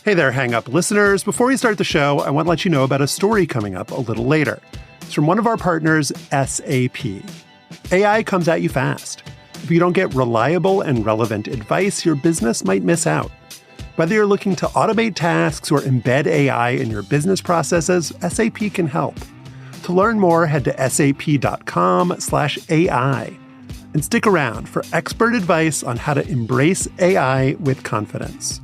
Hey there, Hang Up listeners. Before we start the show, I want to let you know about a story coming up a little later. It's from one of our partners, SAP. AI comes at you fast. If you don't get reliable and relevant advice, your business might miss out. Whether you're looking to automate tasks or embed AI in your business processes, SAP can help. To learn more, head to sap.com/AI. And stick around for expert advice on how to embrace AI with confidence.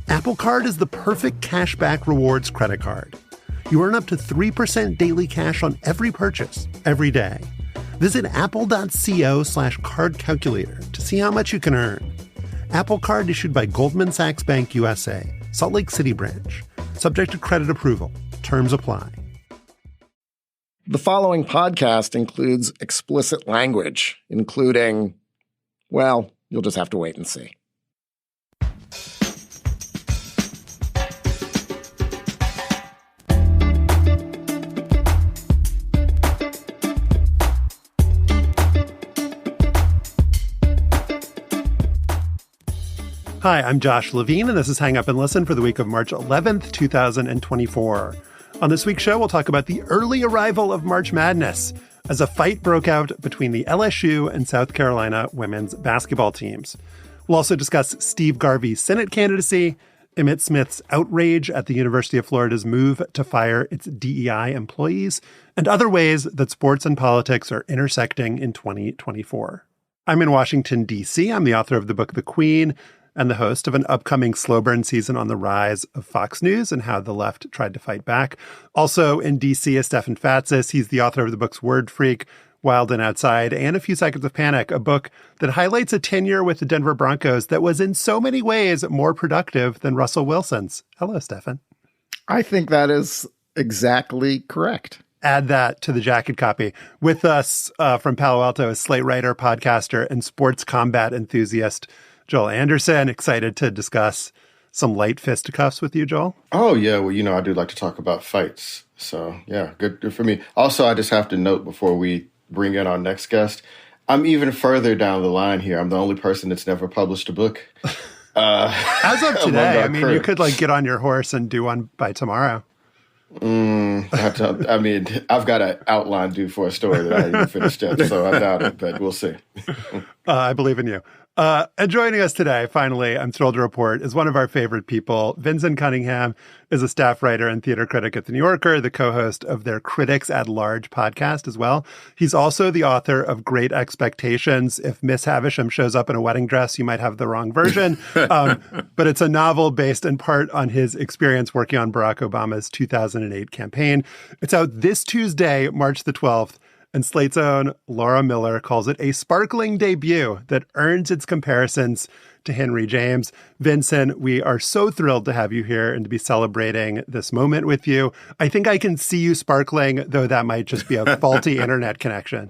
Apple Card is the perfect cashback rewards credit card. You earn up to 3% daily cash on every purchase, every day. Visit apple.co/card calculator to see how much you can earn. Apple Card issued by Goldman Sachs Bank USA, Salt Lake City branch. Subject to credit approval. Terms apply. The following podcast includes explicit language, including, well, you'll just have to wait and see. Hi, I'm Josh Levin, and this is Hang Up and Listen for the week of March 11th, 2024. On this week's show, we'll talk about the early arrival of March Madness as a fight broke out between the LSU and South Carolina women's basketball teams. We'll also discuss Steve Garvey's Senate candidacy, Emmitt Smith's outrage at the University of Florida's move to fire its DEI employees, and other ways that sports and politics are intersecting in 2024. I'm in Washington, D.C. I'm the author of the book The Queen, and the host of an upcoming slow burn season on the rise of Fox News and how the left tried to fight back. Also in D.C. is Stefan Fatsis. He's the author of the books Word Freak, Wild and Outside, and A Few Seconds of Panic, a book that highlights a tenure with the Denver Broncos that was in so many ways more productive than Russell Wilson's. Hello, Stefan. I think that is exactly correct. Add that to the jacket copy. With us from Palo Alto is Slate writer, podcaster, and sports combat enthusiast Joel Anderson. Excited to discuss some light fisticuffs with you, Joel. Oh, yeah. Well, I do like to talk about fights. So, yeah, good for me. Also, I just have to note before we bring in our next guest, I'm even further down the line here. I'm the only person that's never published a book. As of today, I mean, you could get on your horse and do one by tomorrow. I've got an outline due for a story that I haven't finished yet, so I doubt it, but we'll see. I believe in you. And joining us today, finally, I'm thrilled to report, is one of our favorite people. Vinson Cunningham is a staff writer and theater critic at The New Yorker, the co-host of their Critics at Large podcast as well. He's also the author of Great Expectations. If Miss Havisham shows up in a wedding dress, you might have the wrong version. But it's a novel based in part on his experience working on Barack Obama's 2008 campaign. It's out this Tuesday, March the 12th. And Slate's own Laura Miller calls it a sparkling debut that earns its comparisons to Henry James. Vinson, we are so thrilled to have you here and to be celebrating this moment with you. I think I can see you sparkling, though that might just be a faulty internet connection.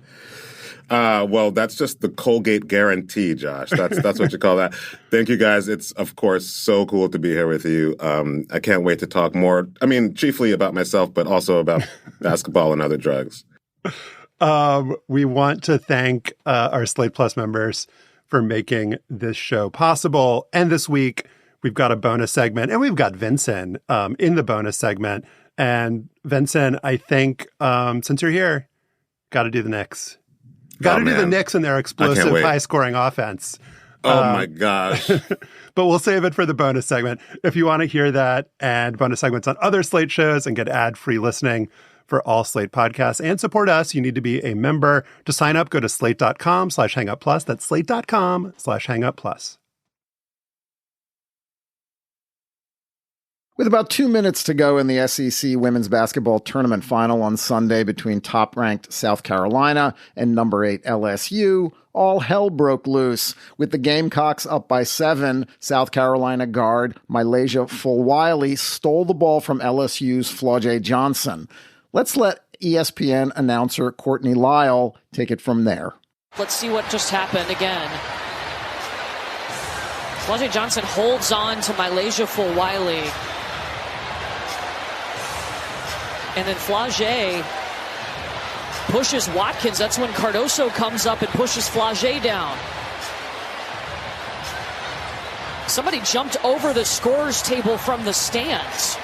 Well, that's just the Colgate guarantee, Josh. That's what you call that. Thank you, guys. It's, of course, so cool to be here with you. I can't wait to talk more. I mean, chiefly about myself, but also about basketball and other drugs. We want to thank our Slate Plus members for making this show possible. And this week, we've got a bonus segment, and we've got Vinson in the bonus segment. And Vinson, I think since you're here, got to do the Knicks. Got to do the Knicks and their explosive, high-scoring offense. Oh, my gosh. But we'll save it for the bonus segment. If you want to hear that and bonus segments on other Slate shows and get ad-free listening for all Slate podcasts and support us, you need to be a member. To sign up, go to slate.com/hangup+. That's slate.com/hangup+. With about 2 minutes to go in the SEC women's basketball tournament final on Sunday between top-ranked South Carolina and number 8 LSU, all hell broke loose. With the Gamecocks up by 7, South Carolina guard Mylasia Fulwiley stole the ball from LSU's Flau'jae Johnson. Let's let ESPN announcer Courtney Lyle take it from there. Let's see what just happened again. Flau'jae Johnson holds on to Mylasia Fulwiley. And then Flau'jae pushes Watkins. That's when Cardoso comes up and pushes Flau'jae down. Somebody jumped over the scorer's table from the stands.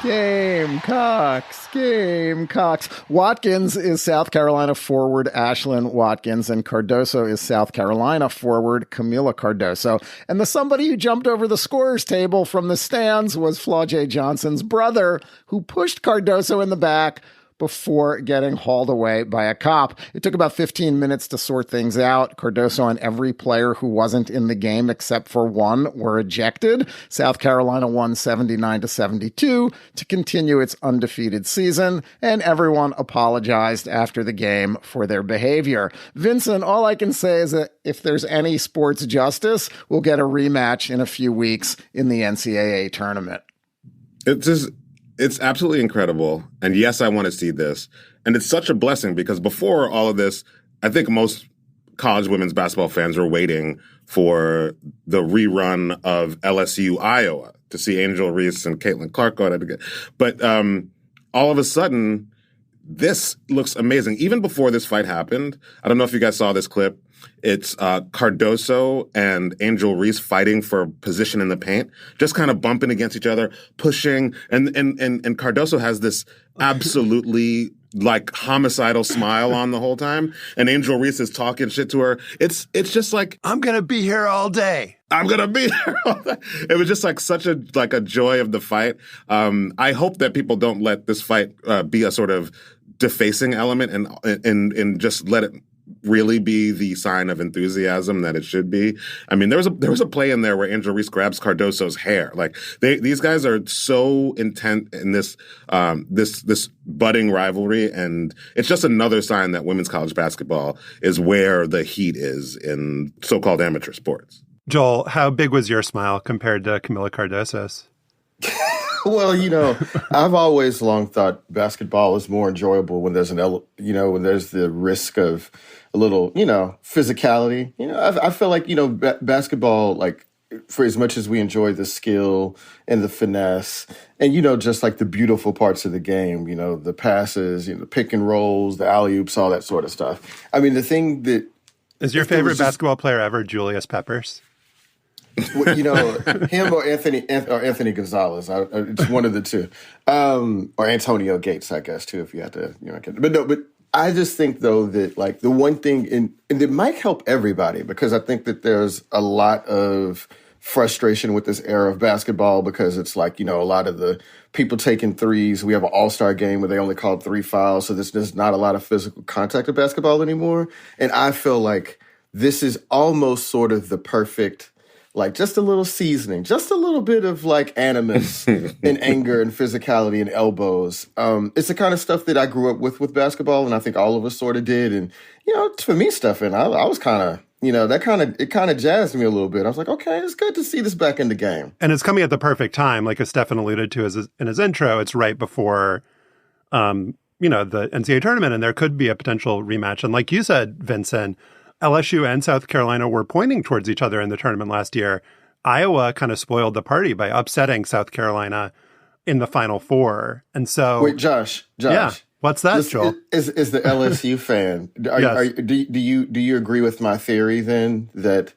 Gamecocks. Watkins is South Carolina forward Ashlyn Watkins, and Cardoso is South Carolina forward Camila Cardoso. And the somebody who jumped over the scorer's table from the stands was Flau'jae Johnson's brother, who pushed Cardoso in the back before getting hauled away by a cop. It took about 15 minutes to sort things out. Cardoso and every player who wasn't in the game except for one were ejected. South Carolina won 79-72 to continue its undefeated season, and everyone apologized after the game for their behavior. Vinson, all I can say is that if there's any sports justice, we'll get a rematch in a few weeks in the NCAA tournament. It's absolutely incredible. And yes, I want to see this. And it's such a blessing because before all of this, I think most college women's basketball fans were waiting for the rerun of LSU Iowa to see Angel Reese and Caitlin Clark go at it. But all of a sudden, this looks amazing. Even before this fight happened, I don't know if you guys saw this clip. It's Cardoso and Angel Reese fighting for position in the paint, just kind of bumping against each other, pushing. And Cardoso has this absolutely like homicidal smile on the whole time. And Angel Reese is talking shit to her. It's just like, I'm going to be here all day. I'm going to be there all day. It was just like such a joy of the fight. I hope that people don't let this fight be a sort of defacing element and just let it really be the sign of enthusiasm that it should be. I mean, there was a play in there where Angel Reese grabs Cardoso's hair. Like these guys are so intent in this budding rivalry, and it's just another sign that women's college basketball is where the heat is in so-called amateur sports. Joel, how big was your smile compared to Camila Cardoso's? Well, I've always long thought basketball is more enjoyable when there's when there's the risk of a little, physicality. I feel like, basketball, like, for as much as we enjoy the skill and the finesse and, just like the beautiful parts of the game, the passes, the pick and rolls, the alley-oops, all that sort of stuff. I mean, the thing that... Is your favorite basketball player ever Julius Peppers? Him or Anthony Gonzalez. It's one of the two. Or Antonio Gates, I guess, too, if you had to, But I just think, though, that, like, the one thing, and it might help everybody, because I think that there's a lot of frustration with this era of basketball because it's like, a lot of the people taking threes. We have an all-star game where they only call 3 fouls, so there's not a lot of physical contact with basketball anymore. And I feel like this is almost sort of the perfect... like just a little seasoning, just a little bit of like animus and anger and physicality and elbows. It's the kind of stuff that I grew up with basketball, and I think all of us sort of did. And, for me, Stefan, I was kind of, it kind of jazzed me a little bit. I was like, okay, it's good to see this back in the game. And it's coming at the perfect time. Like as Stefan alluded to in his intro, it's right before, the NCAA tournament, and there could be a potential rematch. And like you said, Vinson, LSU and South Carolina were pointing towards each other in the tournament last year. Iowa kind of spoiled the party by upsetting South Carolina in the Final Four. And so... Wait, Josh. Yeah. What's that, Joel? Is the LSU fan. Yes. Do you agree with my theory then that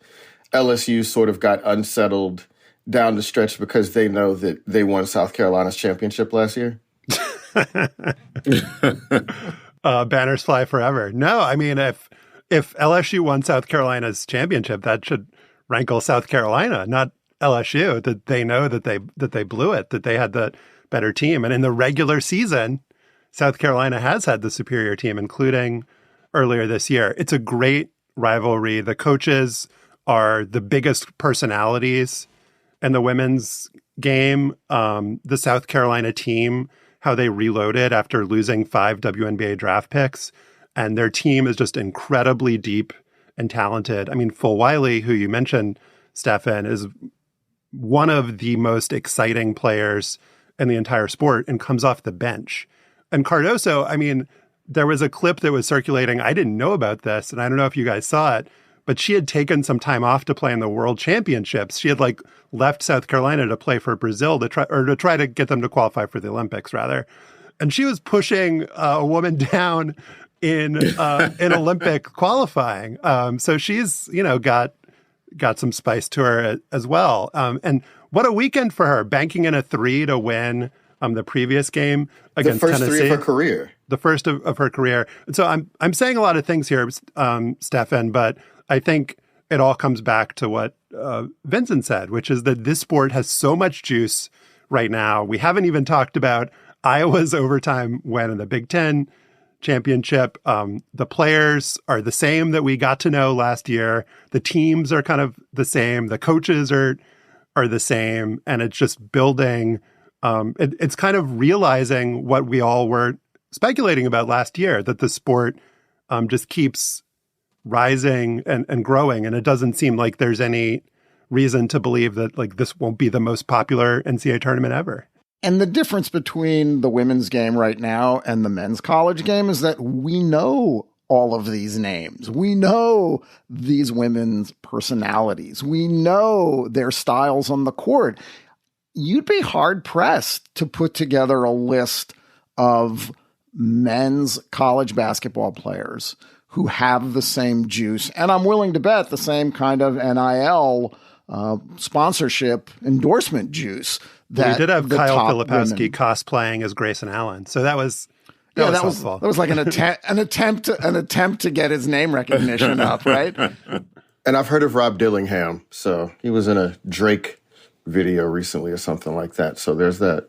LSU sort of got unsettled down the stretch because they know that they won South Carolina's championship last year? Banners fly forever. No, I mean, if LSU won South Carolina's championship, that should rankle South Carolina, not LSU, that they know that they blew it, that they had the better team. And in the regular season, South Carolina has had the superior team, including earlier this year. It's a great rivalry. The coaches are the biggest personalities in the women's game. The South Carolina team, how they reloaded after losing 5 WNBA draft picks. And their team is just incredibly deep and talented. I mean, Fulwiley, who you mentioned, Stefan, is one of the most exciting players in the entire sport and comes off the bench. And Cardoso, I mean, there was a clip that was circulating. I didn't know about this, and I don't know if you guys saw it, but she had taken some time off to play in the World Championships. She had left South Carolina to play for Brazil to try to get them to qualify for the Olympics, rather. And she was pushing a woman down in Olympic qualifying. So she's, got some spice to her as well. And what a weekend for her, banking in a 3 to win the previous game against Tennessee. The first 3 of her career. The first of her career. And so I'm saying a lot of things here, Stefan, but I think it all comes back to what Vinson said, which is that this sport has so much juice right now. We haven't even talked about Iowa's overtime win in the Big Ten championship. The players are the same that we got to know last year. The teams are kind of the same. The coaches are the same. And it's just building. It's kind of realizing what we all were speculating about last year, that the sport just keeps rising and growing. And it doesn't seem like there's any reason to believe that like this won't be the most popular NCAA tournament ever. And the difference between the women's game right now and the men's college game is that we know all of these names. We know these women's personalities. We know their styles on the court. You'd be hard-pressed to put together a list of men's college basketball players who have the same juice, and I'm willing to bet the same kind of NIL sponsorship endorsement juice. That we did have Kyle Filipowski cosplaying as Grayson Allen, so that was like an attempt to get his name recognition up, right? And I've heard of Rob Dillingham, so he was in a Drake video recently or something like that. So there's that.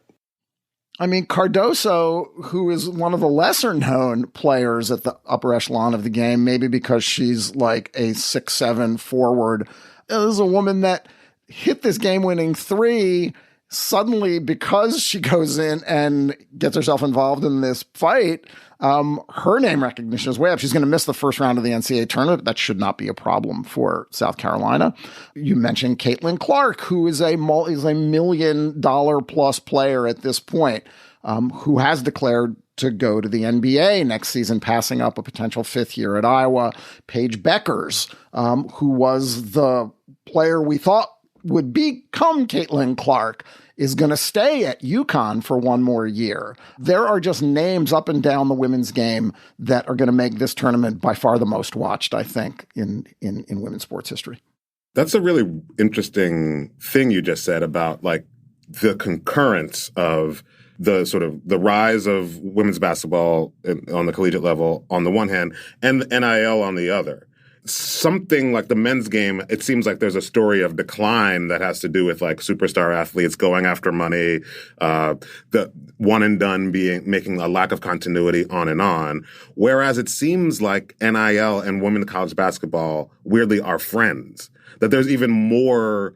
I mean, Cardoso, who is one of the lesser known players at the upper echelon of the game, maybe because she's like a 6'7" forward, is a woman that hit this game-winning 3 suddenly because she goes in and gets herself involved in this fight. Her name recognition is way up. She's going to miss the first round of the NCAA tournament. That should not be a problem for South Carolina. You mentioned Caitlin Clark, who is a $1 million plus player at this point, who has declared to go to the NBA next season, passing up a potential 5th year at Iowa. Paige Beckers, who was the player we thought would become Caitlin Clark, is going to stay at UConn for one more year. There are just names up and down the women's game that are going to make this tournament by far the most watched, I think, in women's sports history. That's a really interesting thing you just said about like the concurrence of the sort of the rise of women's basketball on the collegiate level on the one hand and the NIL on the other. Something like the men's game, it seems like there's a story of decline that has to do with like superstar athletes going after money, the one and done making a lack of continuity on and on. Whereas it seems like NIL and women's college basketball weirdly are friends, that there's even more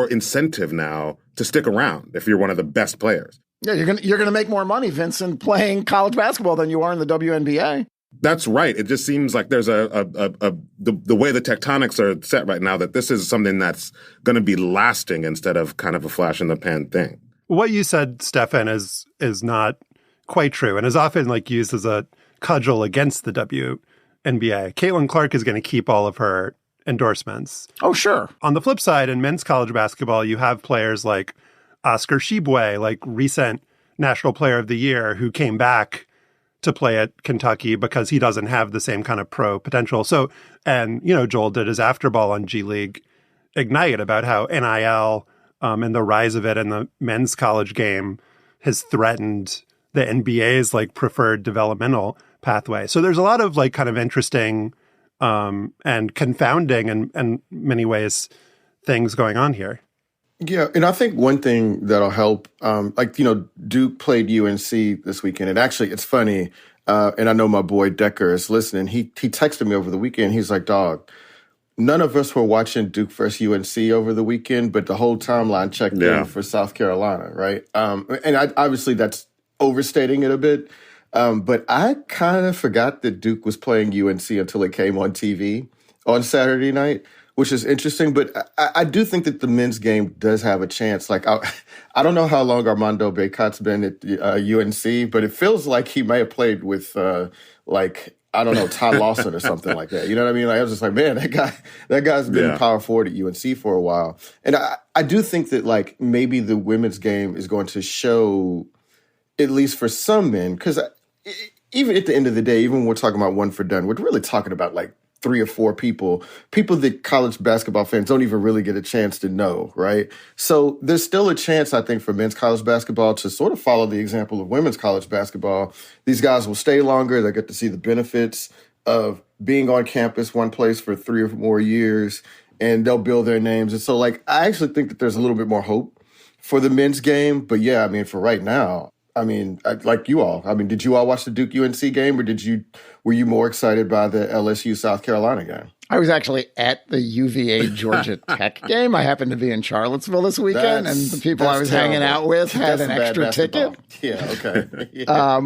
incentive now to stick around if you're one of the best players. Yeah, you're gonna make more money, Vincent, playing college basketball than you are in the WNBA. That's right. It just seems like there's the way the tectonics are set right now that this is something that's going to be lasting instead of kind of a flash in the pan thing. What you said, Stefan, is not quite true and is often like used as a cudgel against the WNBA. Caitlin Clark is going to keep all of her endorsements. Oh, sure. On the flip side, in men's college basketball, you have players like Oscar Tshiebwe, like recent National Player of the Year, who came back to play at Kentucky because he doesn't have the same kind of pro potential. So, and, Joel did his Afterball on G League Ignite about how NIL and the rise of it in the men's college game has threatened the NBA's like preferred developmental pathway. So there's a lot of like kind of interesting and confounding in many ways things going on here. Yeah, and I think one thing that'll help, Duke played UNC this weekend. And actually, it's funny, and I know my boy Decker is listening. He texted me over the weekend. He's like, dog, none of us were watching Duke versus UNC over the weekend, but the whole timeline checked in for South Carolina, right? Obviously, that's overstating it a bit. But I kind of forgot that Duke was playing UNC until it came on TV on Saturday night, which is interesting. But I do think that the men's game does have a chance. Like, I don't know how long Armando Bacot's been at UNC, but it feels like he may have played with, I don't know, Ty Lawson or something like that. You know what I mean? Like, I was just like, man, that guy's been power forward at UNC for a while. And I do think that, like, maybe the women's game is going to show, at least for some men, because even at the end of the day, even when we're talking about one for done, we're really talking about like 3 or 4 people that college basketball fans don't even really get a chance to know, right? So there's still a chance, I think, for men's college basketball to sort of follow the example of women's college basketball. These guys will stay longer. They get to see the benefits of being on campus one place for 3 or more years, and they'll build their names. And so, like, I actually think that there's a little bit more hope for the men's game. But yeah, I mean, for right now, I mean, like you all, I mean, did you all watch the Duke UNC game, or were you more excited by the LSU South Carolina game? I was actually at the UVA Georgia Tech game. I happened to be in Charlottesville this weekend, and the people I was hanging out with had an extra ticket. Yeah, okay. Yeah.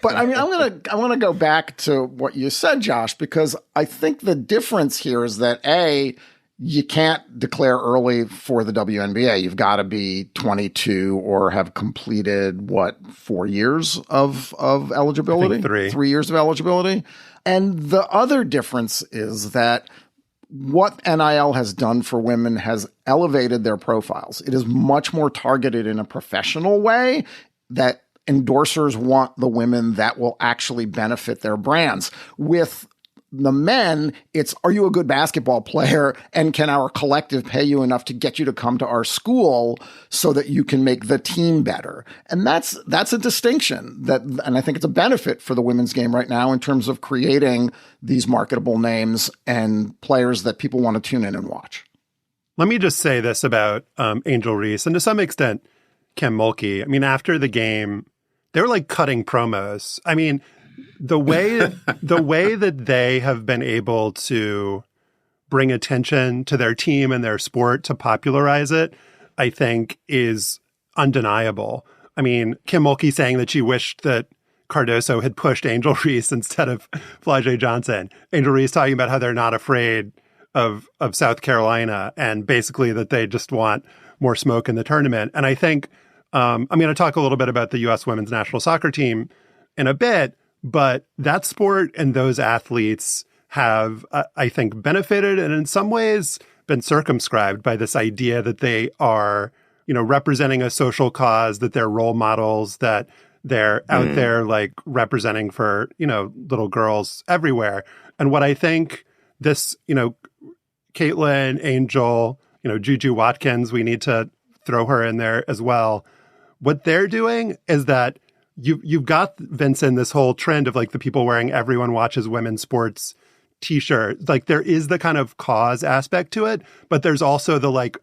But I mean, I want to go back to what you said, Josh, because I think the difference here is that you can't declare early for the WNBA. You've got to be 22 or have completed, 4 years of eligibility? I think 3. 3 years of eligibility. And the other difference is that what NIL has done for women has elevated their profiles. It is much more targeted in a professional way that endorsers want the women that will actually benefit their brands. With the men, it's, are you a good basketball player, and can our collective pay you enough to get you to come to our school so that you can make the team better? And that's a distinction and I think it's a benefit for the women's game right now in terms of creating these marketable names and players that people want to tune in and watch. Let me just say this about Angel Reese, and to some extent, Kim Mulkey. I mean, after the game, they were like cutting promos. I mean, the way that they have been able to bring attention to their team and their sport to popularize it, I think, is undeniable. I mean, Kim Mulkey saying that she wished that Cardoso had pushed Angel Reese instead of Flau'jae Johnson. Angel Reese talking about how they're not afraid of South Carolina, and basically that they just want more smoke in the tournament. And I think I'm going to talk a little bit about the U.S. women's national soccer team in a bit. But that sport and those athletes have, I think, benefited and in some ways been circumscribed by this idea that they are, representing a social cause, that they're role models, that they're out there like representing for, little girls everywhere. And what I think this, Caitlin, Angel, Juju Watkins, we need to throw her in there as well. What they're doing is that You've got, Vincent, this whole trend of like the people wearing everyone watches women's sports t-shirt. Like there is the kind of cause aspect to it, but there's also the like,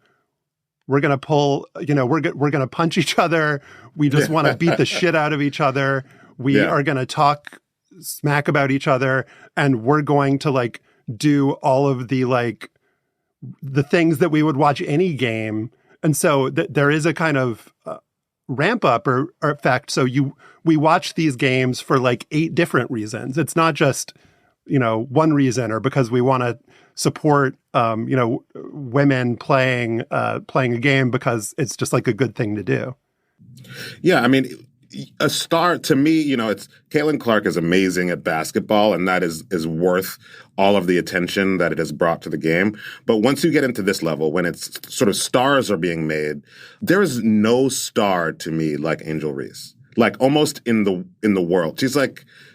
we're going to pull, we're going to punch each other. We just want to beat the shit out of each other. We are going to talk smack about each other, and we're going to like do all of the like the things that we would watch any game. And so there is a kind of ramp up or effect. So we watch these games for like 8 different reasons. It's not just, one reason or because we want to support, women playing a game because it's just like a good thing to do. Yeah. I mean, a star to me, it's Caitlin Clark is amazing at basketball, and that is worth all of the attention that it has brought to the game. But once you get into this level, when it's sort of stars are being made, there is no star to me like Angel Reese, like almost in the world.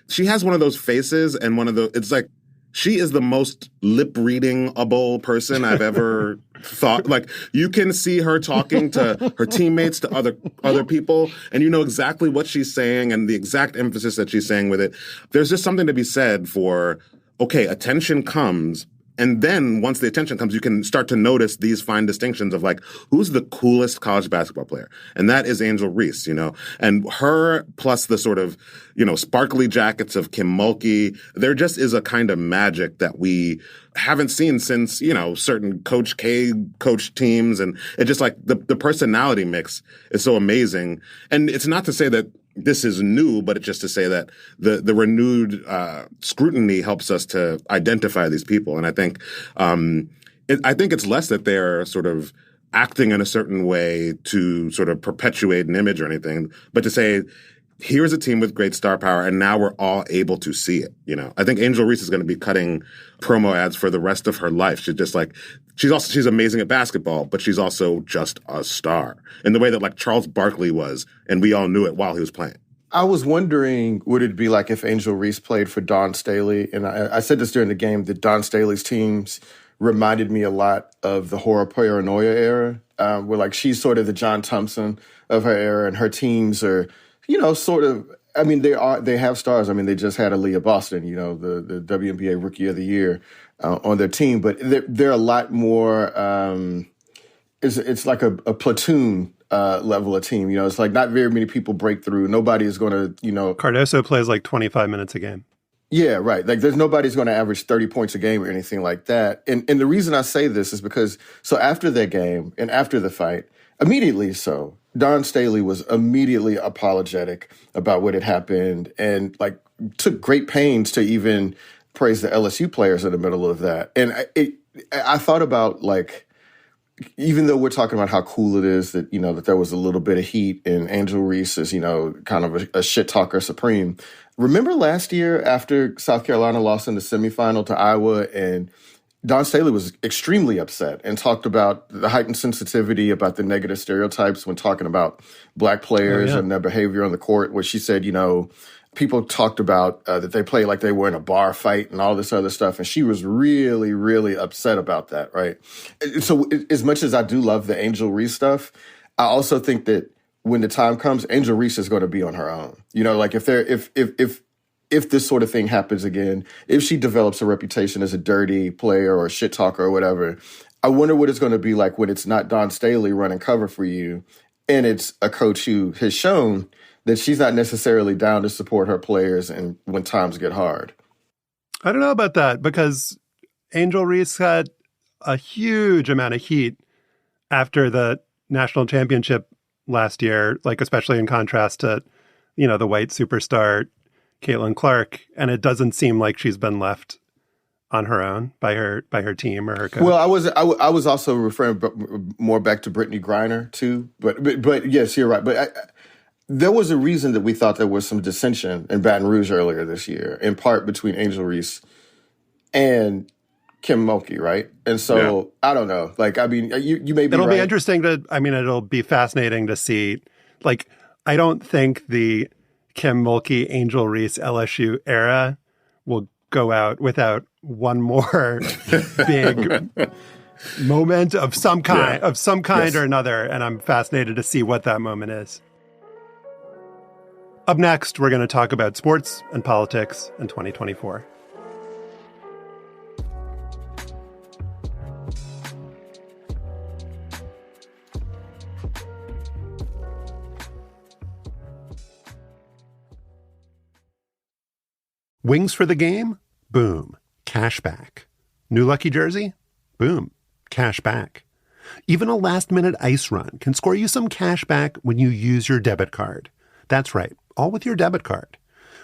She has one of those faces and it's like, she is the most lip-reading-able person I've ever thought. Like, you can see her talking to her teammates, to other people, and you know exactly what she's saying and the exact emphasis that she's saying with it. There's just something to be said for, okay, attention comes, and then once the attention comes, you can start to notice these fine distinctions of like, who's the coolest college basketball player? And that is Angel Reese, and her plus the sort of, sparkly jackets of Kim Mulkey. There just is a kind of magic that we haven't seen since, certain Coach K coach teams. And it just like the personality mix is so amazing. And it's not to say that this is new, but it's just to say that the renewed scrutiny helps us to identify these people. And I think it's less that they're sort of acting in a certain way to sort of perpetuate an image or anything, but to say, here's a team with great star power, and now we're all able to see it. I think Angel Reese is going to be cutting promo ads for the rest of her life. She's amazing at basketball, but she's also just a star in the way that like Charles Barkley was, and we all knew it while he was playing. I was wondering, would it be like if Angel Reese played for Dawn Staley? And I said this during the game, that Dawn Staley's teams reminded me a lot of the horror paranoia era, where like she's sort of the John Thompson of her era, and her teams are, sort of, I mean, they have stars. I mean, they just had Aaliyah Boston, the WNBA Rookie of the Year on their team, but they're a lot more, it's like a platoon level of team. It's like not very many people break through. Nobody is going to, Cardoso plays like 25 minutes a game. Yeah, right. Like there's nobody's going to average 30 points a game or anything like that. And the reason I say this is because, so after that game and after the fight, immediately so, Dawn Staley was immediately apologetic about what had happened and like took great pains to even praise the LSU players in the middle of that. And I thought about like, even though we're talking about how cool it is that, that there was a little bit of heat and Angel Reese is, kind of a shit talker supreme. Remember last year after South Carolina lost in the semifinal to Iowa, and Dawn Staley was extremely upset and talked about the heightened sensitivity about the negative stereotypes when talking about black players and their behavior on the court, where she said, people talked about that they played like they were in a bar fight and all this other stuff. And she was really, really upset about that, right? So as much as I do love the Angel Reese stuff, I also think that when the time comes, Angel Reese is going to be on her own. Like if this sort of thing happens again, if she develops a reputation as a dirty player or a shit talker or whatever, I wonder what it's going to be like when it's not Dawn Staley running cover for you and it's a coach who has shown that she's not necessarily down to support her players and when times get hard. I don't know about that, because Angel Reese had a huge amount of heat after the national championship last year, like especially in contrast to, the white superstar Caitlin Clark. And it doesn't seem like she's been left on her own by her team or her coach. Well, I was also referring more back to Brittany Griner too, but yes, you're right. But there was a reason that we thought there was some dissension in Baton Rouge earlier this year, in part between Angel Reese and Kim Mulkey, right? And so, I don't know. Like, I mean, you may be It'll right. be interesting it'll be fascinating to see. Like, I don't think the Kim Mulkey, Angel Reese, LSU era will go out without one more big moment of some kind, or another. And I'm fascinated to see what that moment is. Up next, we're going to talk about sports and politics in 2024. Wings for the game? Boom. Cash back. New lucky jersey? Boom. Cash back. Even a last-minute ice run can score you some cash back when you use your debit card. That's right, all with your debit card.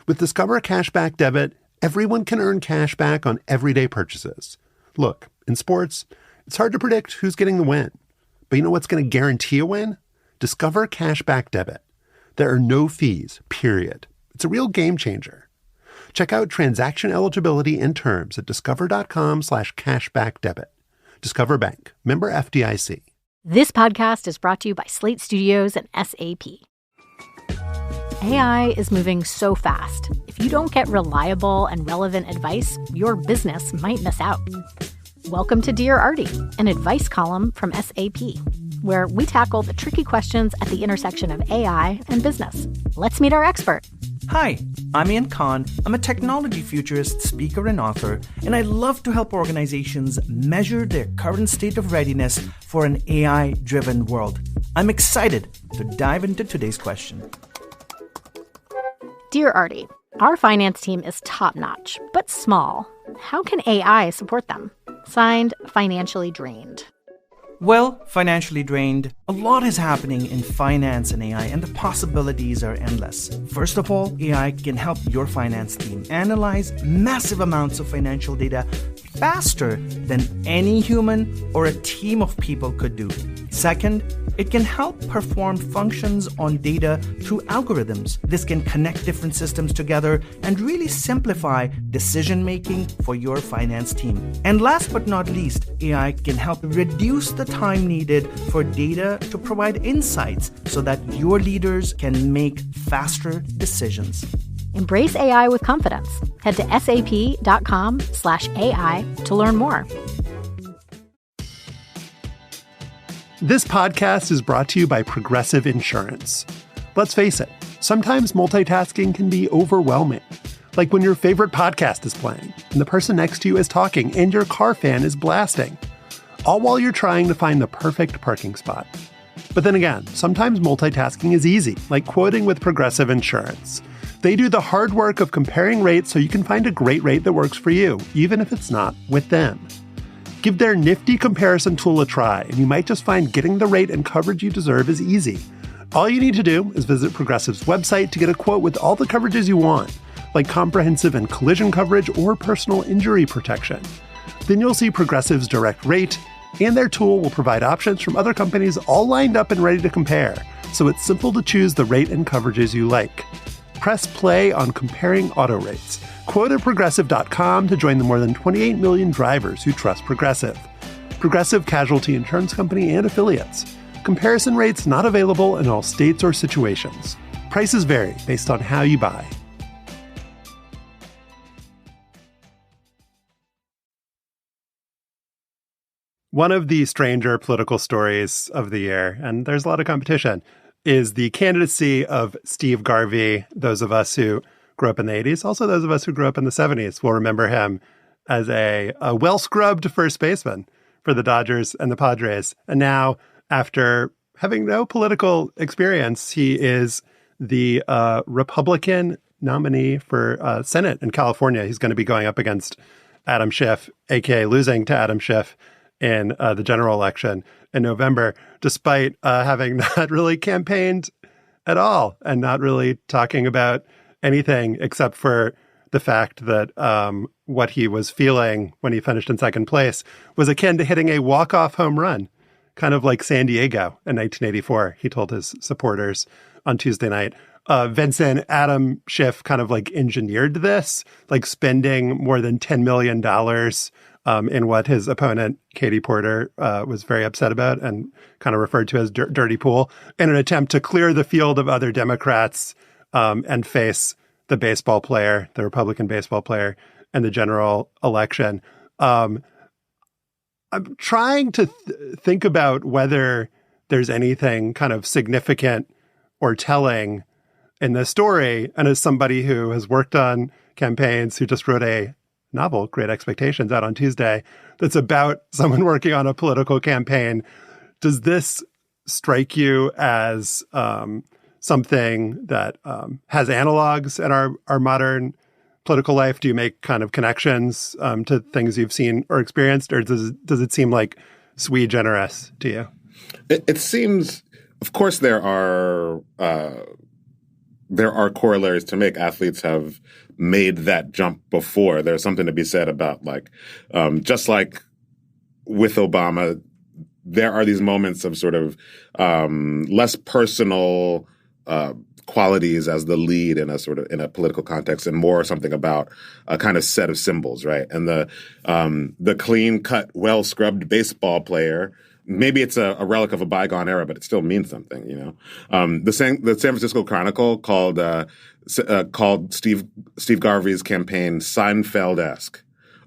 With Discover Cashback Debit, everyone can earn cash back on everyday purchases. Look, in sports, it's hard to predict who's getting the win. But you know what's going to guarantee a win? Discover Cashback Debit. There are no fees, period. It's a real game changer. Check out transaction eligibility and terms at discover.com/cashbackdebit. Discover Bank. Member FDIC. This podcast is brought to you by Slate Studios and SAP. AI is moving so fast. If you don't get reliable and relevant advice, your business might miss out. Welcome to Dear Artie, an advice column from SAP, where we tackle the tricky questions at the intersection of AI and business. Let's meet our expert. Hi, I'm Ian Khan. I'm a technology futurist, speaker, and author, and I love to help organizations measure their current state of readiness for an AI-driven world. I'm excited to dive into today's question. Dear Artie, our finance team is top-notch, but small. How can AI support them? Signed, Financially Drained. Well, financially drained, a lot is happening in finance and AI, and the possibilities are endless. First of all, AI can help your finance team analyze massive amounts of financial data faster than any human or a team of people could do. Second, It can help perform functions on data through algorithms. This can connect different systems together and really simplify decision-making for your finance team. And last but not least, AI can help reduce the time needed for data to provide insights so that your leaders can make faster decisions. Embrace AI with confidence. Head to sap.com/AI to learn more. This podcast is brought to you by Progressive Insurance. Let's face it, sometimes multitasking can be overwhelming. Like when your favorite podcast is playing and the person next to you is talking and your car fan is blasting, all while you're trying to find the perfect parking spot. But then again, sometimes multitasking is easy, like quoting with Progressive Insurance. They do the hard work of comparing rates so you can find a great rate that works for you, even if it's not with them. Give their nifty comparison tool a try, and you might just find getting the rate and coverage you deserve is easy. All you need to do is visit Progressive's website to get a quote with all the coverages you want, like comprehensive and collision coverage or personal injury protection. Then you'll see Progressive's direct rate, and their tool will provide options from other companies all lined up and ready to compare, so it's simple to choose the rate and coverages you like. Press play on comparing auto rates. Quote at Progressive.com to join the more than 28 million drivers who trust Progressive. Progressive Casualty Insurance Company and Affiliates. Comparison rates not available in all states or situations. Prices vary based on how you buy. One of the stranger political stories of the year, and there's a lot of competition, is the candidacy of Steve Garvey. Those of us who grew up in the 80s, also those of us who grew up in the 70s, will remember him as a well-scrubbed first baseman for the Dodgers and the Padres. And now, after having no political experience, he is the Republican nominee for Senate in California. He's going to be going up against Adam Schiff, a.k.a. losing to Adam Schiff in the general election in November, despite having not really campaigned at all and not really talking about anything except for the fact that what he was feeling when he finished in second place was akin to hitting a walk-off home run, kind of like San Diego in 1984, he told his supporters on Tuesday night. Vinson, Adam Schiff kind of like engineered this, like spending more than $10 million in what his opponent, Katie Porter, was very upset about and kind of referred to as dirty pool, in an attempt to clear the field of other Democrats and face the baseball player, the Republican baseball player, in the general election. I'm trying to think about whether there's anything kind of significant or telling in this story. And as somebody who has worked on campaigns, who just wrote a novel, Great Expectations, out on Tuesday, that's about someone working on a political campaign, does this strike you as something that has analogs in our modern political life? Do you make kind of connections to things you've seen or experienced, or does it seem like sui generis to you? It seems, of course, there are corollaries to make. Athletes have made that jump before. There's something to be said about, like, just like with Obama, there are these moments of sort of less personal qualities as the lead in a political context, and more something about a kind of set of symbols, right? And the clean cut, well scrubbed baseball player, maybe it's a relic of a bygone era, but it still means something, you know. The San Francisco Chronicle called Steve Garvey's campaign Seinfeld-esque,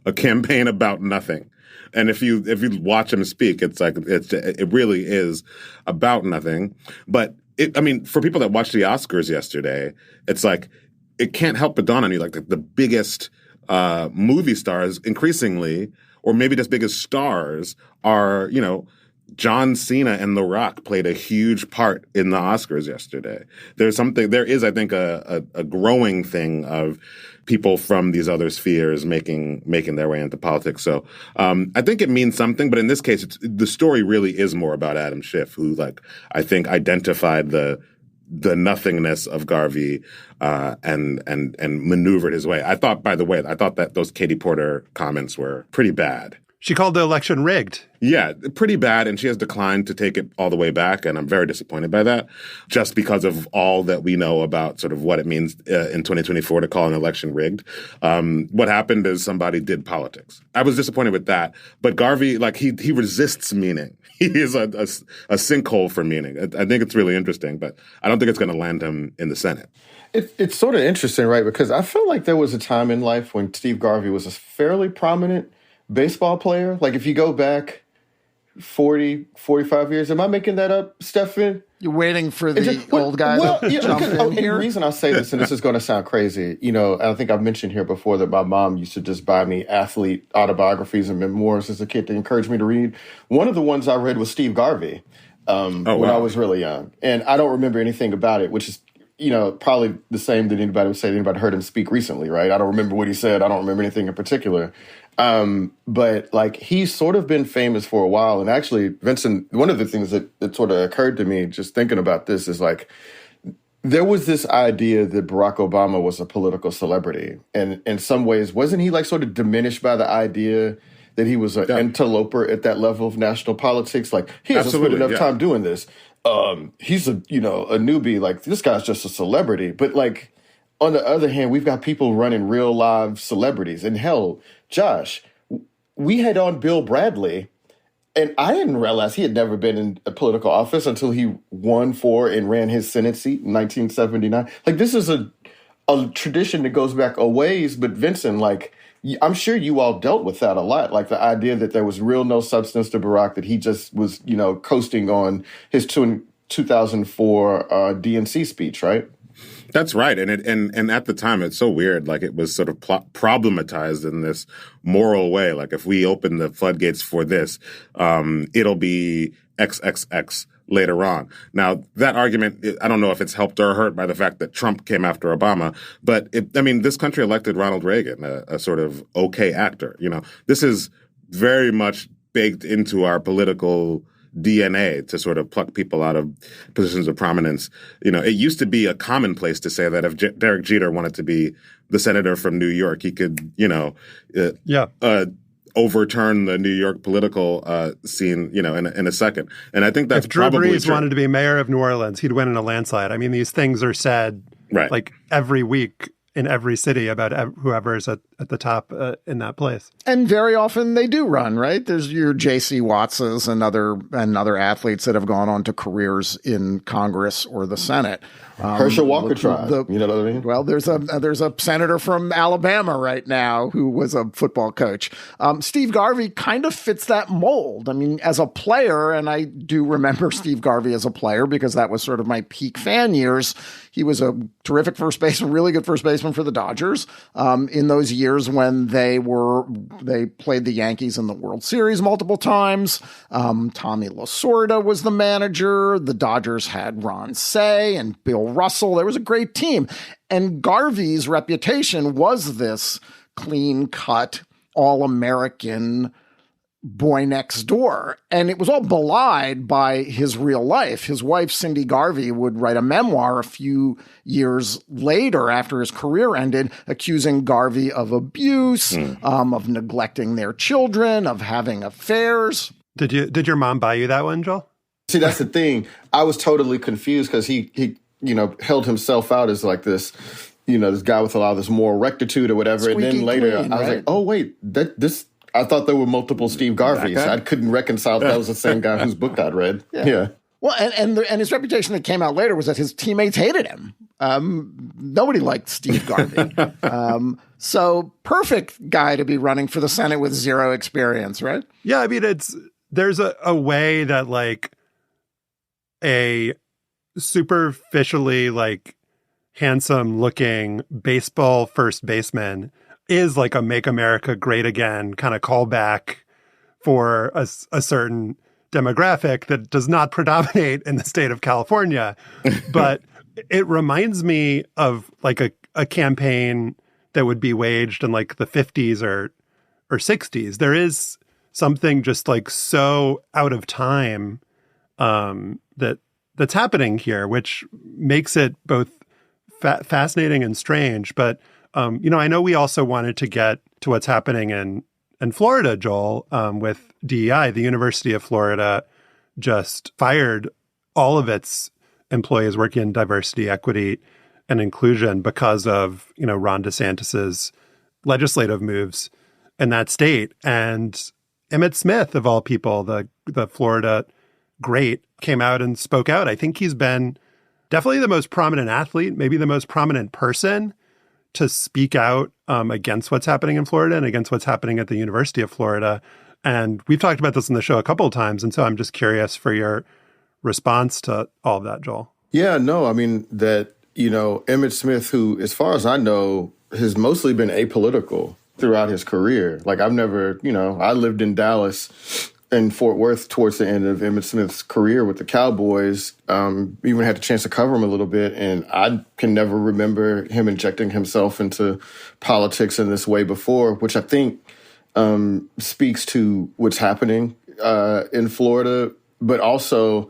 a campaign about nothing. And if you watch him speak, it's like it really is about nothing. But for people that watched the Oscars yesterday, it's like it can't help but dawn on you, like the biggest movie stars increasingly, or maybe just biggest stars, are, you know, John Cena and The Rock played a huge part in the Oscars yesterday. There is, I think, a growing thing of people from these other spheres making their way into politics. So I think it means something, but in this case, the story really is more about Adam Schiff, who, like, I think identified the nothingness of Garvey and maneuvered his way. I thought that those Katie Porter comments were pretty bad. She called the election rigged. Yeah, pretty bad. And she has declined to take it all the way back. And I'm very disappointed by that, just because of all that we know about sort of what it means in 2024 to call an election rigged. What happened is somebody did politics. I was disappointed with that. But Garvey, like, he resists meaning. He is a sinkhole for meaning. I think it's really interesting, but I don't think it's going to land him in the Senate. It's sort of interesting, right? Because I feel like there was a time in life when Steve Garvey was a fairly prominent baseball player. Like, if you go back 40, 45 years, am I making that up, Stefan? You're waiting for the old guy to jump in here? The reason I say this, and this is going to sound crazy, I think I've mentioned here before that my mom used to just buy me athlete autobiographies and memoirs as a kid to encourage me to read. One of the ones I read was Steve Garvey when I was really young. And I don't remember anything about it, which is probably the same that anybody would say that anybody heard him speak recently, right? I don't remember what he said. I don't remember anything in particular. But like, he's sort of been famous for a while. And actually, Vincent, one of the things that sort of occurred to me just thinking about this is like, there was this idea that Barack Obama was a political celebrity. And in some ways, wasn't he like sort of diminished by the idea that he was an interloper at that level of national politics? Like, he hasn't spent enough time doing this. He's a newbie. Like, this guy's just a celebrity. But like, on the other hand, we've got people running real live celebrities. And hell, Josh, we had on Bill Bradley, and I didn't realize he had never been in a political office until he won for and ran his Senate seat in 1979. Like, this is a tradition that goes back a ways. But Vincent, like, I'm sure you all dealt with that a lot. Like, the idea that there was real no substance to Barack, that he just was, coasting on his 2004 DNC speech, right? That's right. And at the time, it's so weird. Like, it was sort of problematized in this moral way. Like, if we open the floodgates for this, it'll be XXX later on. Now, that argument, I don't know if it's helped or hurt by the fact that Trump came after Obama. But, this country elected Ronald Reagan, a sort of okay actor. This is very much baked into our political DNA to sort of pluck people out of positions of prominence. It used to be a commonplace to say that if Derek Jeter wanted to be the senator from New York, he could, overturn the New York political scene, in a second. And I think that's if Drew probably Brees true. wanted to be mayor of New Orleans, he'd win in a landslide. I mean, these things are said like every week in every city about whoever's at the top in that place. And very often they do run, right? There's your J.C. Wattses and other athletes that have gone on to careers in Congress or the Senate. Herschel Walker tried. You know what I mean? Well, there's a senator from Alabama right now who was a football coach. Steve Garvey kind of fits that mold. I mean, as a player, and I do remember Steve Garvey as a player because that was sort of my peak fan years. He was a terrific first baseman, really good first baseman for the Dodgers in those years when they played the Yankees in the World Series multiple times. Tommy Lasorda was the manager. The Dodgers had Ron Cey and Bill Russell. There was a great team. And Garvey's reputation was this clean-cut, all-American boy next door. And it was all belied by his real life. His wife, Cindy Garvey, would write a memoir a few years later after his career ended, accusing Garvey of abuse, of neglecting their children, of having affairs. Did your mom buy you that one, Joel? See, that's the thing. I was totally confused because he held himself out as like this, this guy with a lot of this moral rectitude or whatever. Squeaky and then later clean, I was like, oh, wait, I thought there were multiple Steve Garveys. I couldn't reconcile that was the same guy whose book I'd read. Yeah. Well, and his reputation that came out later was that his teammates hated him. Nobody liked Steve Garvey. So perfect guy to be running for the Senate with zero experience, right? Yeah, I mean, there's a way that like a superficially like handsome looking baseball first baseman is like a Make America Great Again kind of callback for a certain demographic that does not predominate in the state of California. But it reminds me of like a campaign that would be waged in like the 50s or 60s. There is something just like so out of time that's happening here, which makes it both fascinating and strange. But I know we also wanted to get to what's happening in And Florida, Joel, with DEI, the University of Florida just fired all of its employees working in diversity, equity, and inclusion because of, Ron DeSantis's legislative moves in that state. And Emmitt Smith, of all people, the Florida great, came out and spoke out. I think he's been definitely the most prominent athlete, maybe the most prominent person to speak out against what's happening in Florida and against what's happening at the University of Florida. And we've talked about this in the show a couple of times. And so I'm just curious for your response to all of that, Joel. Yeah, no, I mean, Emmitt Smith, who, as far as I know, has mostly been apolitical throughout his career. Like, I've never, I lived in Dallas and Fort Worth towards the end of Emmitt Smith's career with the Cowboys, even had the chance to cover him a little bit. And I can never remember him injecting himself into politics in this way before, which I think speaks to what's happening in Florida. But also,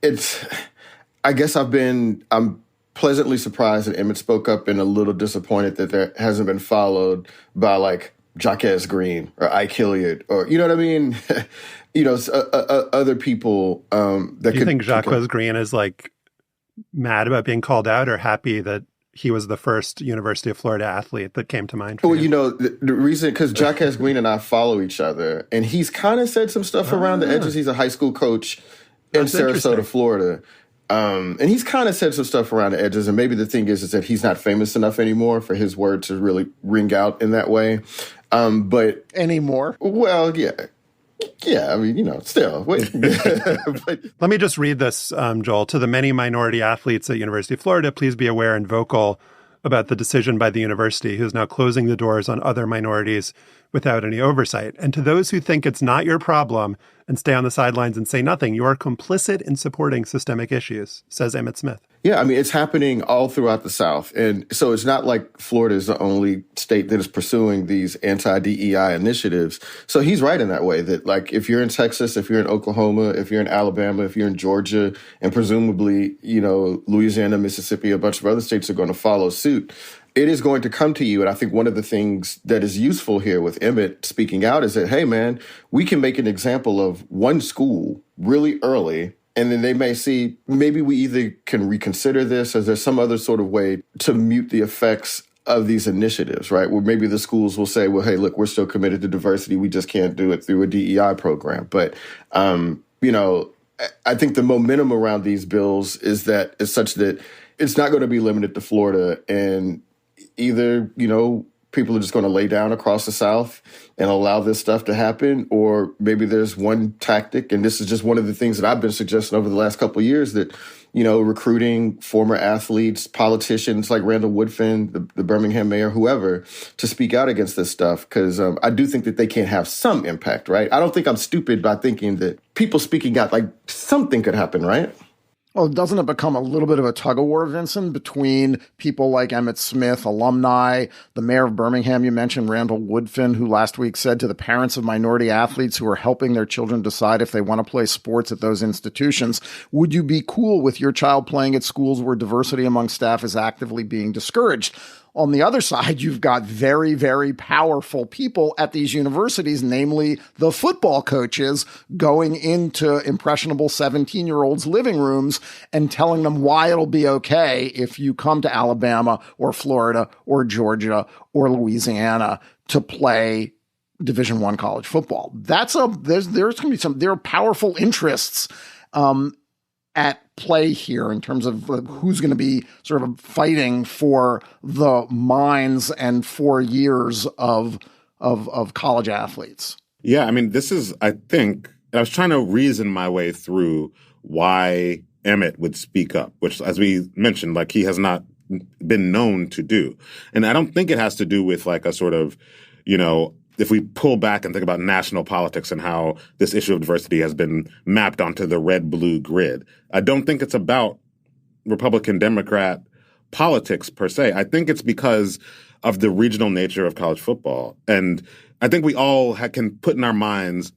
I guess I'm pleasantly surprised that Emmitt spoke up and a little disappointed that there hasn't been followed by like Jaquez Green or Ike Hilliard or, you know what I mean? Other people that Do you think Jaquez Green is like mad about being called out or happy that he was the first University of Florida athlete that came to mind? For you? The reason, because Jaquez Green and I follow each other, and he's kind of said some stuff around the edges. He's a high school coach in Sarasota, Florida. And he's kind of said some stuff around the edges. And maybe the thing is that he's not famous enough anymore for his word to really ring out in that way. But anymore? Well, yeah. Yeah, I mean, still. But, let me just read this, Joel. To the many minority athletes at University of Florida, please be aware and vocal about the decision by the university, who is now closing the doors on other minorities without any oversight. And to those who think it's not your problem and stay on the sidelines and say nothing, you are complicit in supporting systemic issues, says Emmitt Smith. Yeah, I mean, it's happening all throughout the South. And so it's not like Florida is the only state that is pursuing these anti-DEI initiatives. So he's right in that way that, like, if you're in Texas, if you're in Oklahoma, if you're in Alabama, if you're in Georgia, and presumably, Louisiana, Mississippi, a bunch of other states are going to follow suit, it is going to come to you. And I think one of the things that is useful here with Emmitt speaking out is that, hey, man, we can make an example of one school really early. And then they may see, maybe we either can reconsider this, or there's some other sort of way to mute the effects of these initiatives, right? Where maybe the schools will say, well, hey, look, we're still committed to diversity. We just can't do it through a DEI program. But, I think the momentum around these bills is such that it's not going to be limited to Florida. And either, people are just going to lay down across the South and allow this stuff to happen, or maybe there's one tactic, and this is just one of the things that I've been suggesting over the last couple of years, that, recruiting former athletes, politicians like Randall Woodfin, the Birmingham mayor, whoever, to speak out against this stuff, because I do think that they can have some impact, right? I don't think I'm stupid by thinking that people speaking out, like, something could happen, right? Well, doesn't it become a little bit of a tug-of-war, Vincent, between people like Emmitt Smith, alumni, the mayor of Birmingham, you mentioned Randall Woodfin, who last week said to the parents of minority athletes who are helping their children decide if they want to play sports at those institutions, would you be cool with your child playing at schools where diversity among staff is actively being discouraged? On the other side, you've got very, very powerful people at these universities, namely the football coaches, going into impressionable 17-year-olds' living rooms and telling them why it'll be okay if you come to Alabama or Florida or Georgia or Louisiana to play Division I college football. There's going to be there are powerful interests at play here in terms of who's going to be sort of fighting for the minds and 4 years of college athletes. Yeah, I mean, this is, I think, I was trying to reason my way through why Emmitt would speak up, which, as we mentioned, like, he has not been known to do. And I don't think it has to do with like a sort of, if we pull back and think about national politics and how this issue of diversity has been mapped onto the red-blue grid, I don't think it's about Republican-Democrat politics per se. I think it's because of the regional nature of college football. And I think we all can put in our minds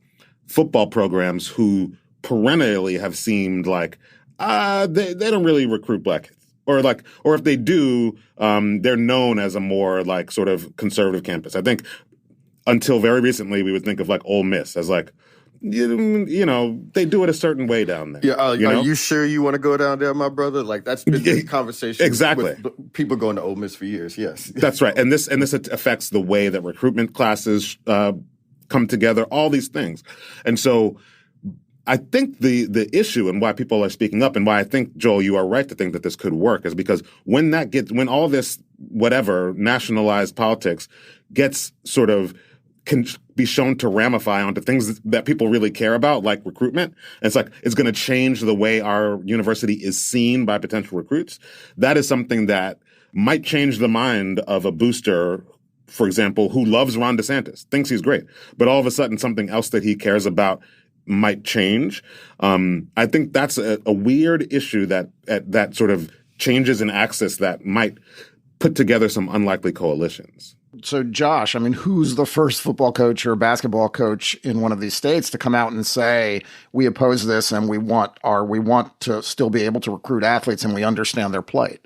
football programs who perennially have seemed like they don't really recruit black kids. Or if they do, they're known as a more like sort of conservative campus. I think until very recently, we would think of like Ole Miss as like, you know, they do it a certain way down there. Yeah, are know? you sure you want to go down there, my brother? Like that's been the conversation exactly with people going to Ole Miss for years. Yes, that's right. And this affects the way that recruitment classes come together. All these things, and so I think the issue and why people are speaking up and why I think, Joel, you are right to think that this could work is because when all this whatever nationalized politics gets sort of can be shown to ramify onto things that people really care about, like recruitment. And it's like, it's going to change the way our university is seen by potential recruits. That is something that might change the mind of a booster, for example, who loves Ron DeSantis, thinks he's great, but all of a sudden something else that he cares about might change. I think that's a weird issue that sort of changes in access that might put together some unlikely coalitions. So, Josh, I mean, who's the first football coach or basketball coach in one of these states to come out and say, we oppose this and we want to still be able to recruit athletes and we understand their plight?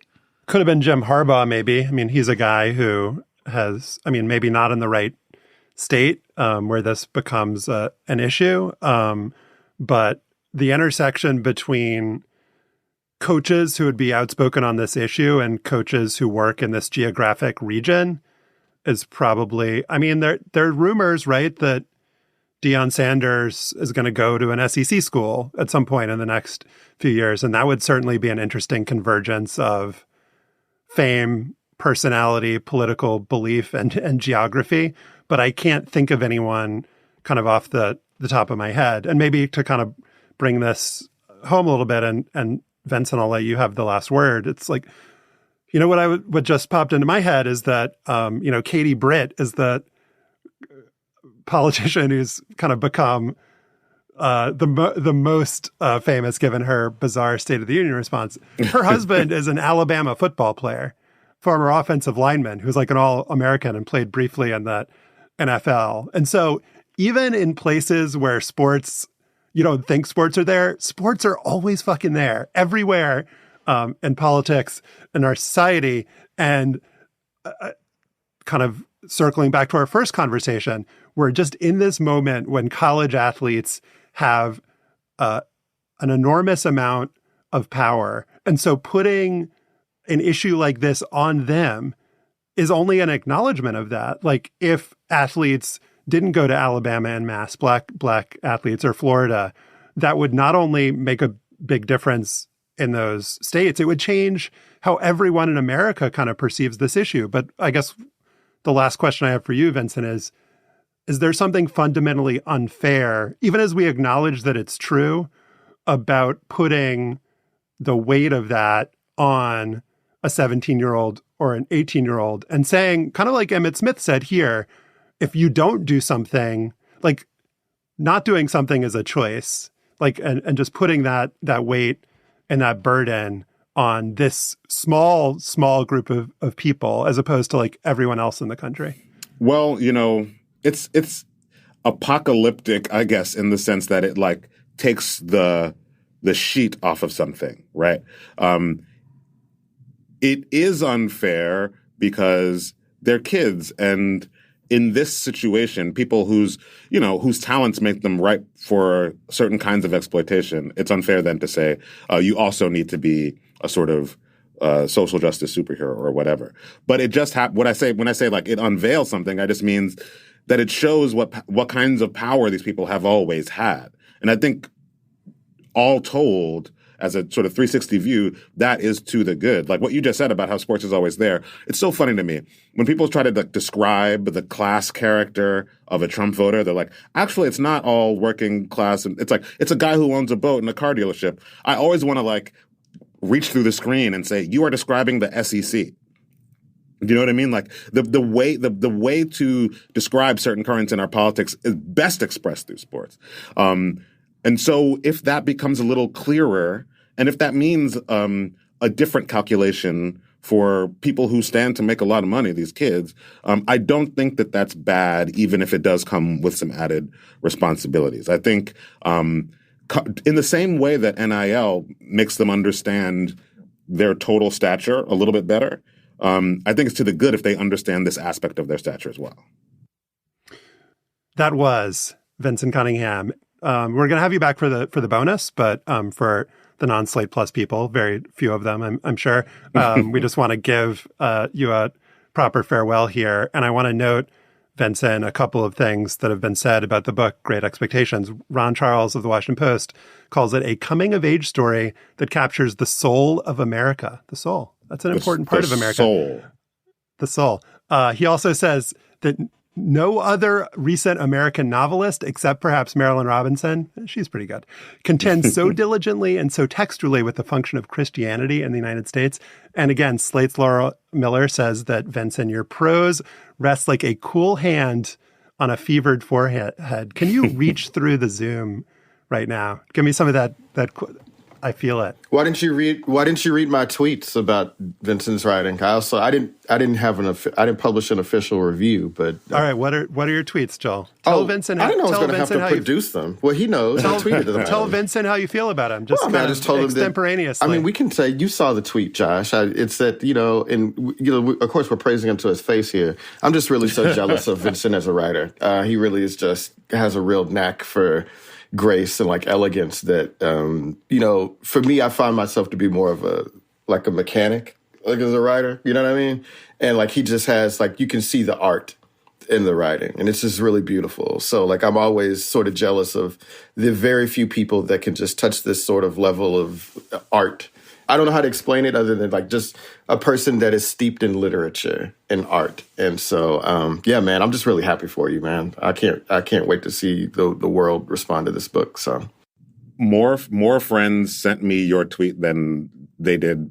Could have been Jim Harbaugh, maybe. I mean, he's a guy who has, maybe not in the right state where this becomes an issue. But the intersection between coaches who would be outspoken on this issue and coaches who work in this geographic region is probably, there are rumors, right, that Deion Sanders is going to go to an SEC school at some point in the next few years. And that would certainly be an interesting convergence of fame, personality, political belief, and geography. But I can't think of anyone kind of off the top of my head. And maybe to kind of bring this home a little bit, and Vinson, I'll let you have the last word. It's like, what just popped into my head is that, Katie Britt is the politician who's kind of become the most famous given her bizarre State of the Union response. Her husband is an Alabama football player, former offensive lineman, who's like an All-American and played briefly in the NFL. And so even in places where sports, you don't think sports are there, sports are always fucking there, everywhere. In politics, in our society, and kind of circling back to our first conversation, we're just in this moment when college athletes have an enormous amount of power. And so putting an issue like this on them is only an acknowledgement of that. Like if athletes didn't go to Alabama en masse, black athletes, or Florida, that would not only make a big difference in those states, it would change how everyone in America kind of perceives this issue. But I guess the last question I have for you, Vinson, is there something fundamentally unfair, even as we acknowledge that it's true, about putting the weight of that on a 17-year-old or an 18-year-old and saying, kind of like Emmitt Smith said here, if you don't do something, like not doing something is a choice, like, and just putting that weight and that burden on this small group of people as opposed to like everyone else in the country? Well, it's apocalyptic, I guess, in the sense that it like takes the sheet off of something, right? It is unfair because they're kids, and in this situation, people whose talents make them ripe for certain kinds of exploitation, it's unfair then to say, you also need to be a sort of social justice superhero or whatever. But it just when I say like it unveils something, I just means that it shows what kinds of power these people have always had. And I think all told, as a sort of 360 view, that is to the good. Like what you just said about how sports is always there. It's so funny to me. When people try to describe the class character of a Trump voter, they're like, actually, it's not all working class. And it's like, it's a guy who owns a boat and a car dealership. I always want to like reach through the screen and say, you are describing the SEC. You know what I mean? Like the way to describe certain currents in our politics is best expressed through sports. And so if that becomes a little clearer, and if that means a different calculation for people who stand to make a lot of money, these kids, I don't think that that's bad, even if it does come with some added responsibilities. I think in the same way that NIL makes them understand their total stature a little bit better, I think it's to the good if they understand this aspect of their stature as well. That was Vinson Cunningham. We're going to have you back for the bonus, but for the non-Slate Plus people, very few of them, I'm sure. We just want to give you a proper farewell here. And I want to note, Vinson, a couple of things that have been said about the book, Great Expectations. Ron Charles of the Washington Post calls it a coming-of-age story that captures the soul of America. The soul. That's an important part of America. The soul. He also says that no other recent American novelist, except perhaps Marilyn Robinson, she's pretty good, contends so diligently and so textually with the function of Christianity in the United States. And again, Slate's Laura Miller says that, Vinson, your prose rests like a cool hand on a fevered forehead. Can you reach through the Zoom right now? Give me some of that. I feel it. Why didn't you read my tweets about Vinson's writing? I didn't publish an official review, but all right. What are your tweets, Joel? Tell Vinson. I didn't know I was going to have to produce them. Well, he knows. I tweeted them. Tell Vinson how you feel about him. I just told him extemporaneously. I mean, we can say you saw the tweet, Josh. It's that of course, we're praising him to his face here. I'm just really so jealous of Vinson as a writer. He really has a real knack for grace and like elegance that, for me, I find myself to be more of a mechanic, like as a writer, you know what I mean? And like, he just has you can see the art in the writing and it's just really beautiful. So like, I'm always sort of jealous of the very few people that can just touch this sort of level of art. I don't know how to explain it other than just a person that is steeped in literature and art. And so, man, I'm just really happy for you, man. I can't wait to see the world respond to this book. So more friends sent me your tweet than they did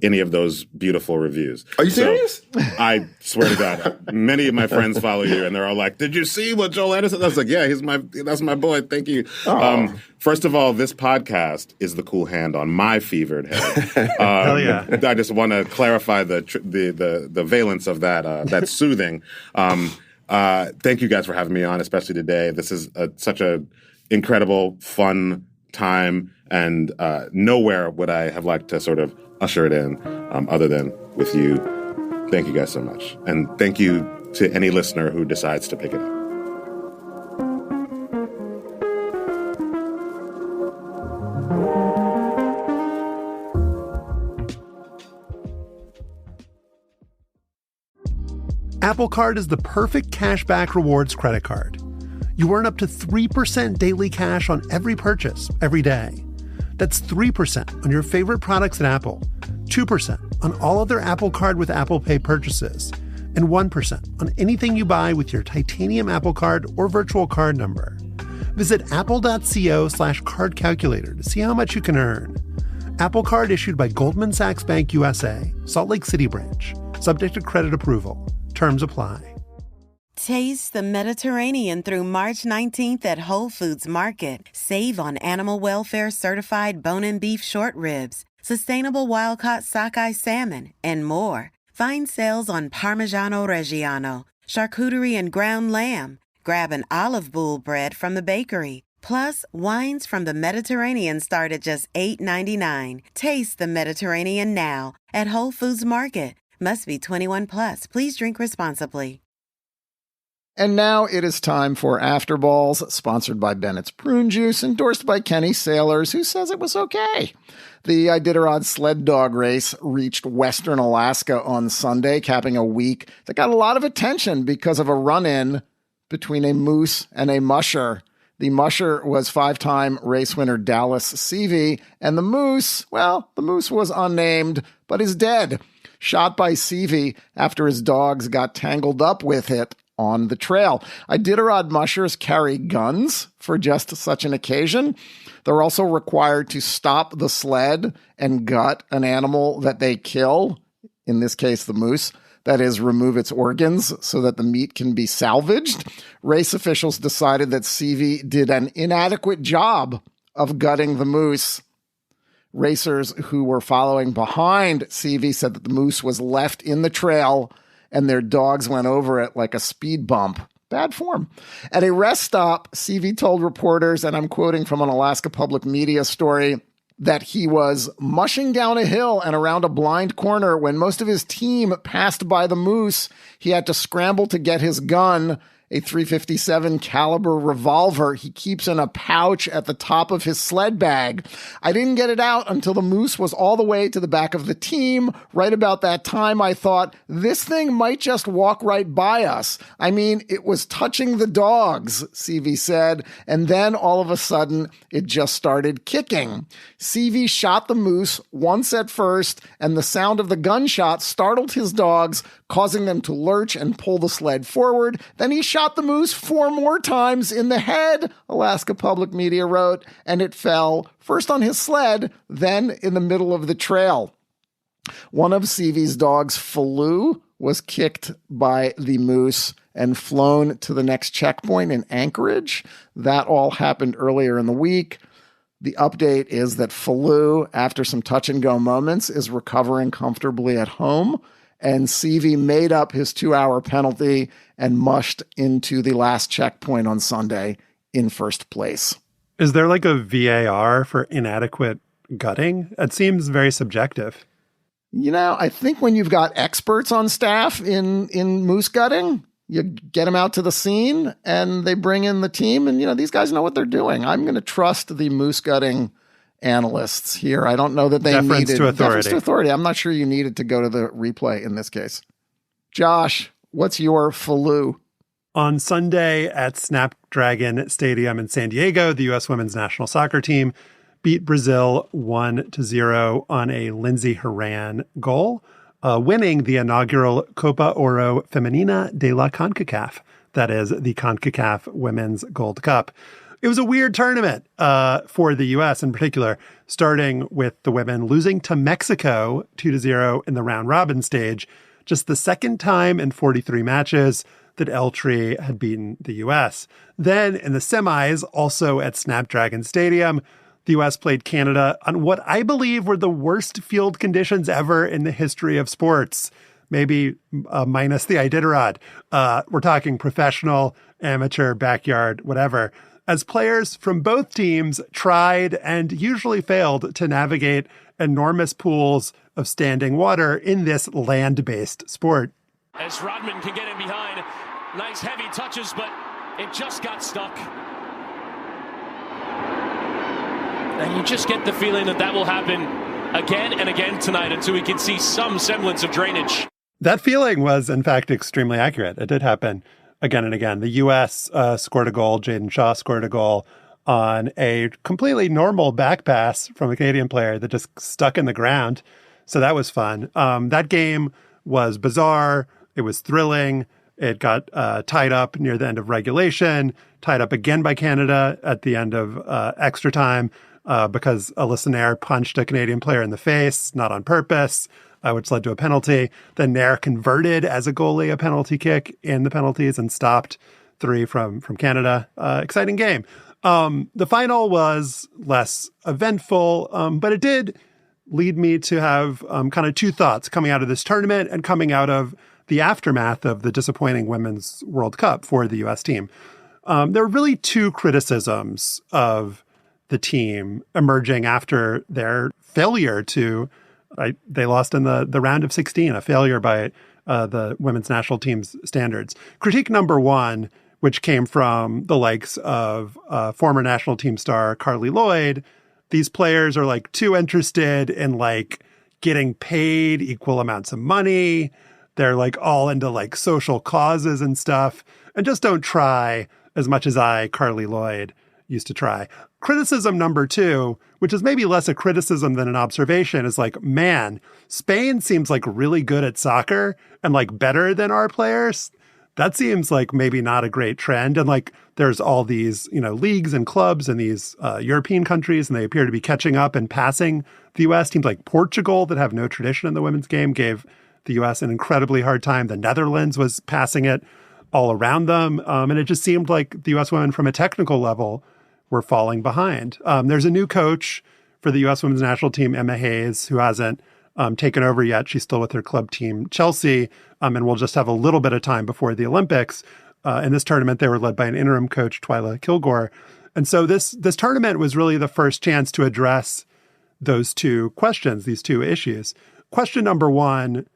any of those beautiful reviews. Are you serious? I swear to God, many of my friends follow you, and they're all like, "Did you see what Joel Anderson?" I was like, "Yeah, that's my boy. Thank you." First of all, this podcast is the cool hand on my fevered head. Hell yeah! I just want to clarify the valence of that. That's soothing. Thank you guys for having me on, especially today. This is such a incredible, fun time. And nowhere would I have liked to sort of usher it in other than with you. Thank you guys so much. And thank you to any listener who decides to pick it up. Apple Card is the perfect cashback rewards credit card. You earn up to 3% daily cash on every purchase every day. That's 3% on your favorite products at Apple, 2% on all other Apple Card with Apple Pay purchases, and 1% on anything you buy with your titanium Apple Card or virtual card number. Visit apple.co/card calculator to see how much you can earn. Apple Card issued by Goldman Sachs Bank USA, Salt Lake City branch. Subject to credit approval. Terms apply. Taste the Mediterranean through March 19th at Whole Foods Market. Save on animal welfare certified bone-in beef short ribs, sustainable wild-caught sockeye salmon, and more. Find sales on Parmigiano Reggiano, charcuterie and ground lamb. Grab an olive boule bread from the bakery. Plus, wines from the Mediterranean start at just $8.99. Taste the Mediterranean now at Whole Foods Market. Must be 21 plus. Please drink responsibly. And now it is time for Afterballs, sponsored by Bennett's Prune Juice, endorsed by Kenny Sailors, who says it was okay. The Iditarod sled dog race reached Western Alaska on Sunday, capping a week that got a lot of attention because of a run-in between a moose and a musher. The musher was five-time race winner Dallas Seavey, and the moose was unnamed, but is dead. Shot by Seavey after his dogs got tangled up with it on the trail. Iditarod mushers carry guns for just such an occasion. They're also required to stop the sled and gut an animal that they kill, in this case the moose, that is, remove its organs so that the meat can be salvaged. Race officials decided that Seavey did an inadequate job of gutting the moose. Racers who were following behind Seavey said that the moose was left in the trail and their dogs went over it like a speed bump. Bad form. At a rest stop, Seavey told reporters, and I'm quoting from an Alaska Public Media story, that he was mushing down a hill and around a blind corner when most of his team passed by the moose. He had to scramble to get his gun, a .357 caliber revolver he keeps in a pouch at the top of his sled bag. I didn't get it out until the moose was all the way to the back of the team. Right about that time, I thought, this thing might just walk right by us. I mean, it was touching the dogs, CV said, and then all of a sudden, it just started kicking. CV shot the moose once at first, and the sound of the gunshot startled his dogs, causing them to lurch and pull the sled forward. Then he shot the moose 4 more times in the head, Alaska Public Media wrote, and it fell first on his sled, then in the middle of the trail. One of CV's dogs, Faloo, was kicked by the moose and flown to the next checkpoint in Anchorage. That all happened earlier in the week. The update is that Faloo, after some touch-and-go moments, is recovering comfortably at home, and CV made up his 2-hour penalty and mushed into the last checkpoint on Sunday in first place. Is there like a VAR for inadequate gutting? It seems very subjective. You know, I think when you've got experts on staff in moose gutting, you get them out to the scene and they bring in the team, and, you know, these guys know what they're doing. I'm going to trust the moose gutting analysts here. I don't know that they deference needed to authority. Deference to authority. I'm not sure you needed to go to the replay in this case. Josh, what's your Faloo? On Sunday at Snapdragon Stadium in San Diego, the U.S. women's national soccer team beat Brazil 1-0 on a Lindsey Horan goal, winning the inaugural Copa Oro Femenina de la CONCACAF. That is the CONCACAF Women's Gold Cup. It was a weird tournament for the U.S. in particular, starting with the women losing to Mexico 2-0 in the round-robin stage, just the second time in 43 matches that El Tri had beaten the U.S. Then in the semis, also at Snapdragon Stadium, the U.S. played Canada on what I believe were the worst field conditions ever in the history of sports, maybe minus the Iditarod. We're talking professional, amateur, backyard, whatever. As players from both teams tried and usually failed to navigate enormous pools of standing water in this land-based sport. As Rodman can get in behind, nice heavy touches, but it just got stuck. And you just get the feeling that will happen again and again tonight until we can see some semblance of drainage. That feeling was, in fact, extremely accurate. It did happen again and again. The U.S. Scored a goal. Jaden Shaw scored a goal on a completely normal back pass from a Canadian player that just stuck in the ground. So that was fun. That game was bizarre. It was thrilling. It got tied up near the end of regulation, tied up again by Canada at the end of extra time because Alyssa Nair punched a Canadian player in the face, not on purpose, which led to a penalty. Then Nair converted as a goalie a penalty kick in the penalties and stopped 3 from Canada. Exciting game. The final was less eventful, but it did lead me to have kind of 2 thoughts coming out of this tournament and coming out of the aftermath of the disappointing Women's World Cup for the U.S. team. There were really 2 criticisms of the team emerging after their failure to, they lost in the round of 16, a failure by the women's national team's standards. Critique number 1, which came from the likes of former national team star Carly Lloyd. These players are like too interested in like getting paid equal amounts of money. They're like all into like social causes and stuff and just don't try as much as Carly Lloyd, used to try. Criticism number 2, which is maybe less a criticism than an observation, is like, man, Spain seems like really good at soccer and like better than our players. That seems like maybe not a great trend. And like there's all these, leagues and clubs in these European countries, and they appear to be catching up and passing the U.S. Teams like Portugal that have no tradition in the women's game gave the U.S. an incredibly hard time. The Netherlands was passing it all around them. And it just seemed like the U.S. women from a technical level were falling behind. There's a new coach for the U.S. women's national team, Emma Hayes, who hasn't taken over yet. She's still with her club team, Chelsea, and we'll just have a little bit of time before the Olympics. In this tournament, they were led by an interim coach, Twyla Kilgore. And so this tournament was really the first chance to address those 2 questions, these 2 issues. Question number 1,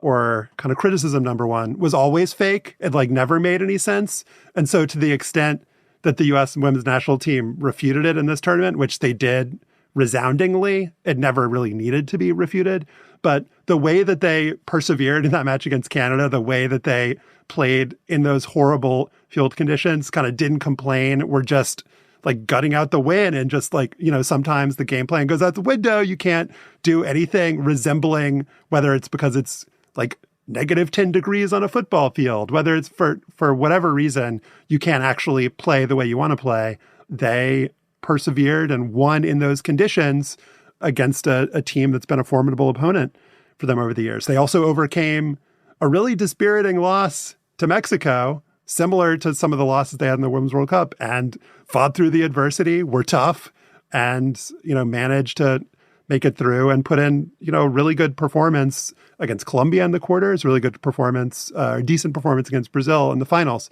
or kind of criticism number one, was always fake. It like never made any sense. And so to the extent that the U.S. women's national team refuted it in this tournament, which they did resoundingly, it never really needed to be refuted. But the way that they persevered in that match against Canada, the way that they played in those horrible field conditions, kind of didn't complain, were just like gutting out the win. And just like, you know, sometimes the game plan goes out the window. You can't do anything resembling, whether it's because it's like negative 10 degrees on a football field, whether it's for whatever reason, you can't actually play the way you want to play. They persevered and won in those conditions against a team that's been a formidable opponent for them over the years. They also overcame a really dispiriting loss to Mexico, similar to some of the losses they had in the Women's World Cup, and fought through the adversity, were tough, and, you know, managed to make it through and put in, you know, really good performance against Colombia in the quarters, really good performance, decent performance against Brazil in the finals.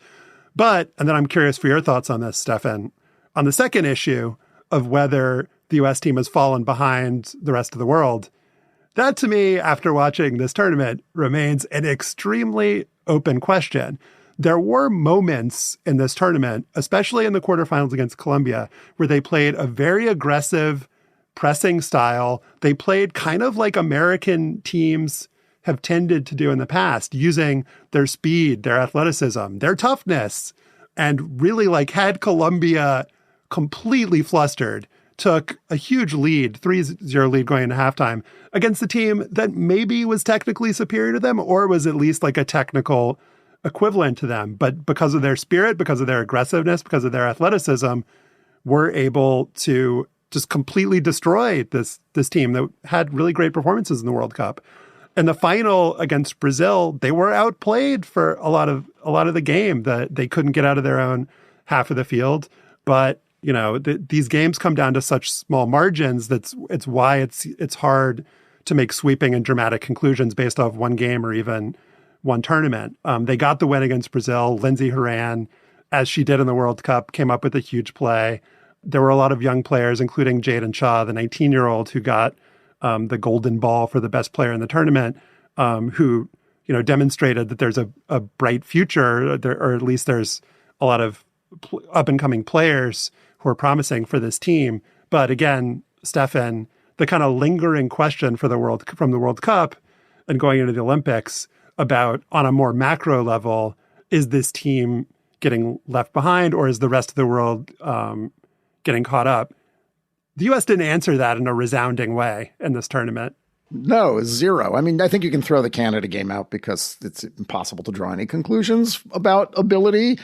But, and then I'm curious for your thoughts on this, Stefan, on the second issue of whether the U.S. team has fallen behind the rest of the world. That, to me, after watching this tournament, remains an extremely open question. There were moments in this tournament, especially in the quarterfinals against Colombia, where they played a very aggressive pressing style. They played kind of like American teams have tended to do in the past, using their speed, their athleticism, their toughness, and really like had Colombia completely flustered, took a huge lead, 3-0 lead going into halftime against a team that maybe was technically superior to them or was at least like a technical equivalent to them. But because of their spirit, because of their aggressiveness, because of their athleticism, were able to just completely destroy this team that had really great performances in the World Cup. In the final against Brazil, they were outplayed for a lot of the game. That they couldn't get out of their own half of the field. But you know, these games come down to such small margins it's why it's hard to make sweeping and dramatic conclusions based off one game or even one tournament. They got the win against Brazil. Lindsey Horan, as she did in the World Cup, came up with a huge play. There were a lot of young players, including Jaden Shaw, the 19-year-old who got the golden ball for the best player in the tournament, who, you know, demonstrated that there's a bright future, or at least there's a lot of up-and-coming players who are promising for this team. But again, Stefan, the kind of lingering question from the World Cup and going into the Olympics about, on a more macro level, is this team getting left behind, or is the rest of the world getting caught up? The U.S. didn't answer that in a resounding way in this tournament. No, zero. I mean, I think you can throw the Canada game out because it's impossible to draw any conclusions about ability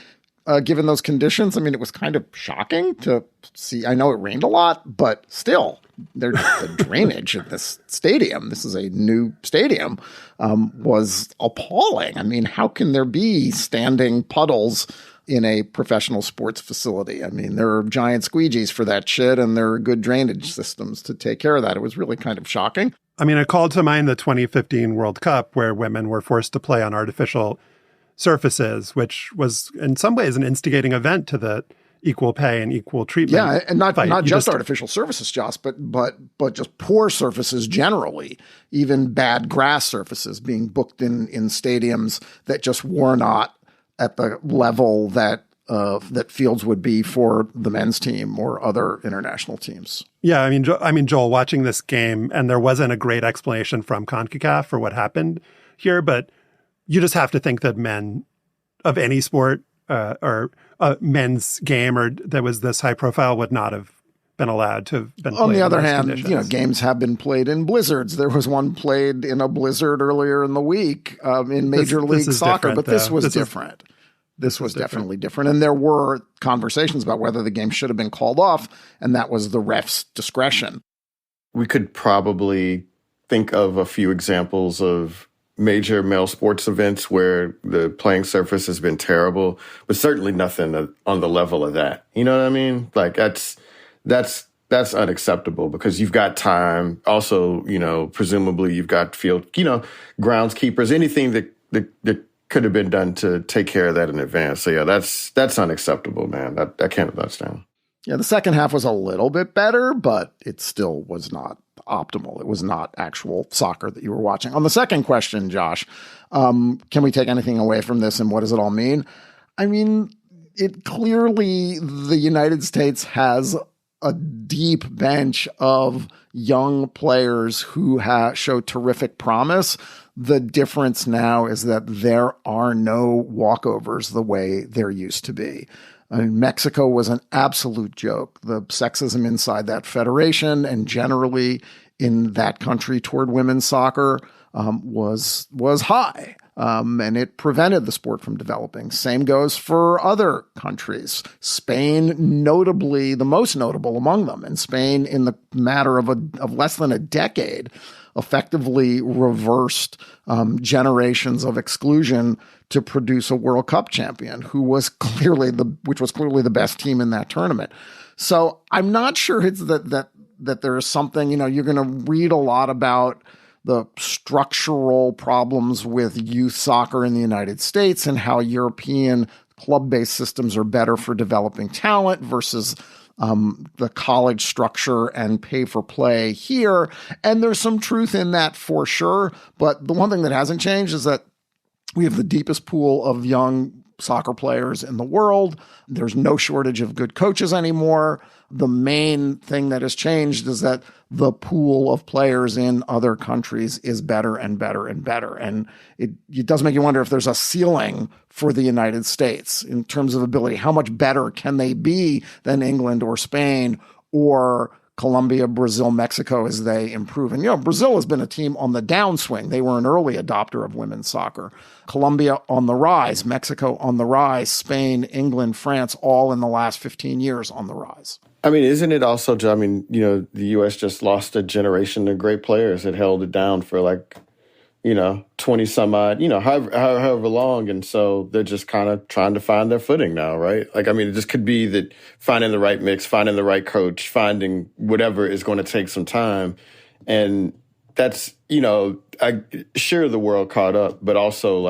given those conditions. I mean, it was kind of shocking to see. I know it rained a lot, but still, the drainage in this stadium, this is a new stadium, was appalling. I mean, how can there be standing puddles in a professional sports facility? I mean, there are giant squeegees for that shit, and there are good drainage systems to take care of that. It was really kind of shocking. I mean, it called to mind the 2015 World Cup, where women were forced to play on artificial surfaces, which was in some ways an instigating event to the equal pay and equal treatment. Yeah, and not fight. just artificial surfaces, Josh, but just poor surfaces generally, even bad grass surfaces being booked in stadiums that just were not at the level that fields would be for the men's team or other international teams. Yeah, I mean, Joel, watching this game, and there wasn't a great explanation from CONCACAF for what happened here, but you just have to think that men of any sport or a men's game or that was this high profile would not have been allowed to have been played. On the other hand, conditions. you know, games have been played in blizzards. There was one played in a blizzard earlier in the week in Major League Soccer, but this was different. This was definitely different. And there were conversations about whether the game should have been called off, and that was the ref's discretion. We could probably think of a few examples of major male sports events where the playing surface has been terrible, but certainly nothing on the level of that. You know what I mean? Like that's unacceptable because you've got time. Also, you know, presumably you've got field, you know, groundskeepers, anything that could have been done to take care of that in advance. So yeah, that's unacceptable, man. I can't understand. Yeah, the second half was a little bit better, but it still was not optimal. It was not actual soccer that you were watching. On the second question, Josh, can we take anything away from this and what does it all mean? I mean, it clearly, the United States has a deep bench of young players who show terrific promise. The difference now is that there are no walkovers the way there used to be. I mean, Mexico was an absolute joke. The sexism inside that federation and generally in that country toward women's soccer was high. And it prevented the sport from developing. Same goes for other countries. Spain, notably the most notable among them. And Spain, in the matter of less than a decade, effectively reversed generations of exclusion to produce a World Cup champion which was clearly the best team in that tournament. So I'm not sure it's that there is something, you're going to read a lot about the structural problems with youth soccer in the United States and how European club-based systems are better for developing talent versus the college structure and pay for play here. And there's some truth in that for sure. But the one thing that hasn't changed is that we have the deepest pool of young soccer players in the world. There's no shortage of good coaches anymore. The main thing that has changed is that the pool of players in other countries is better and better and better. And it does make you wonder if there's a ceiling for the United States in terms of ability. How much better can they be than England or Spain or Colombia, Brazil, Mexico as they improve? And, Brazil has been a team on the downswing. They were an early adopter of women's soccer. Colombia on the rise, Mexico on the rise, Spain, England, France, all in the last 15 years on the rise. I mean, isn't it also, the U.S. just lost a generation of great players that held it down for 20 some odd, however long. And so they're just kind of trying to find their footing now, right? It just could be that finding the right mix, finding the right coach, finding whatever is going to take some time. And that's, sure, the world caught up, but also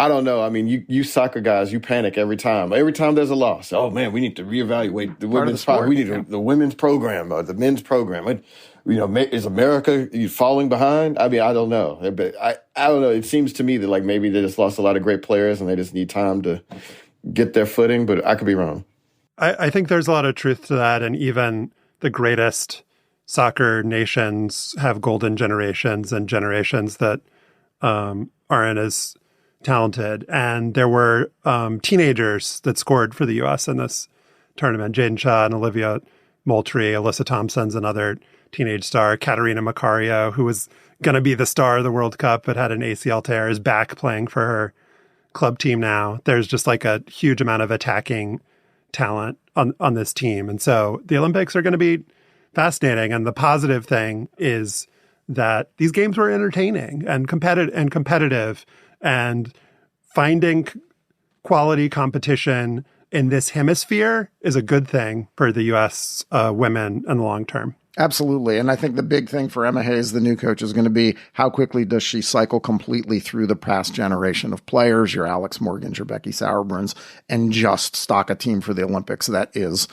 I don't know. I mean, you soccer guys, you panic every time. Every time there's a loss. Oh man, we need to reevaluate the women's sport. We need the women's program or the men's program. Is America falling behind? I mean, I don't know. But I don't know. It seems to me that maybe they just lost a lot of great players and they just need time to get their footing. But I could be wrong. I think there's a lot of truth to that. And even the greatest soccer nations have golden generations and generations that aren't as talented. And there were teenagers that scored for the U.S. in this tournament. Jaden Shaw and Olivia Moultrie, Alyssa Thompson's another teenage star. Katerina Macario, who was going to be the star of the World Cup but had an ACL tear, is back playing for her club team now. There's just a huge amount of attacking talent on this team. And so the Olympics are going to be fascinating. And the positive thing is that these games were entertaining and competitive. And finding quality competition in this hemisphere is a good thing for the U.S. Women in the long term. Absolutely. And I think the big thing for Emma Hayes, the new coach, is going to be how quickly does she cycle completely through the past generation of players, your Alex Morgans, your Becky Sauerbruns, and just stock a team for the Olympics that is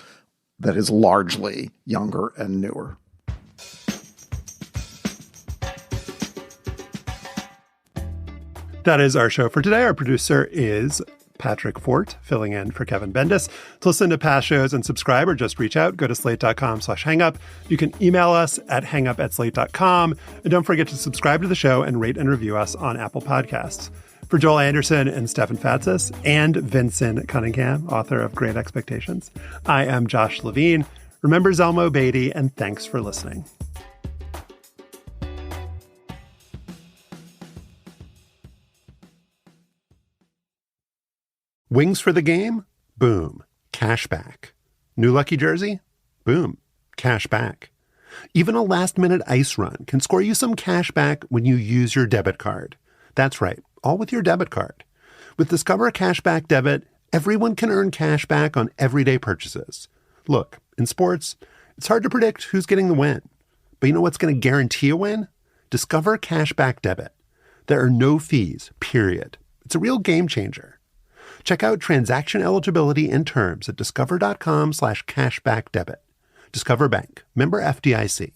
largely younger and newer. That is our show for today. Our producer is Patrick Fort, filling in for Kevin Bendis. To listen to past shows and subscribe or just reach out, go to slate.com/hangup. You can email us at hangup@slate.com. And don't forget to subscribe to the show and rate and review us on Apple Podcasts. For Joel Anderson and Stefan Fatsis and Vinson Cunningham, author of Great Expectations, I am Josh Levin. Remember Zelmo Beatty, and thanks for listening. Wings for the game? Boom. Cash back. New lucky jersey? Boom. Cash back. Even a last-minute ice run can score you some cash back when you use your debit card. That's right, all with your debit card. With Discover Cashback Debit, everyone can earn cash back on everyday purchases. Look, in sports, it's hard to predict who's getting the win. But you know what's going to guarantee a win? Discover Cashback Debit. There are no fees, period. It's a real game changer. Check out transaction eligibility and terms at discover.com/cashbackdebit. Discover Bank. Member FDIC.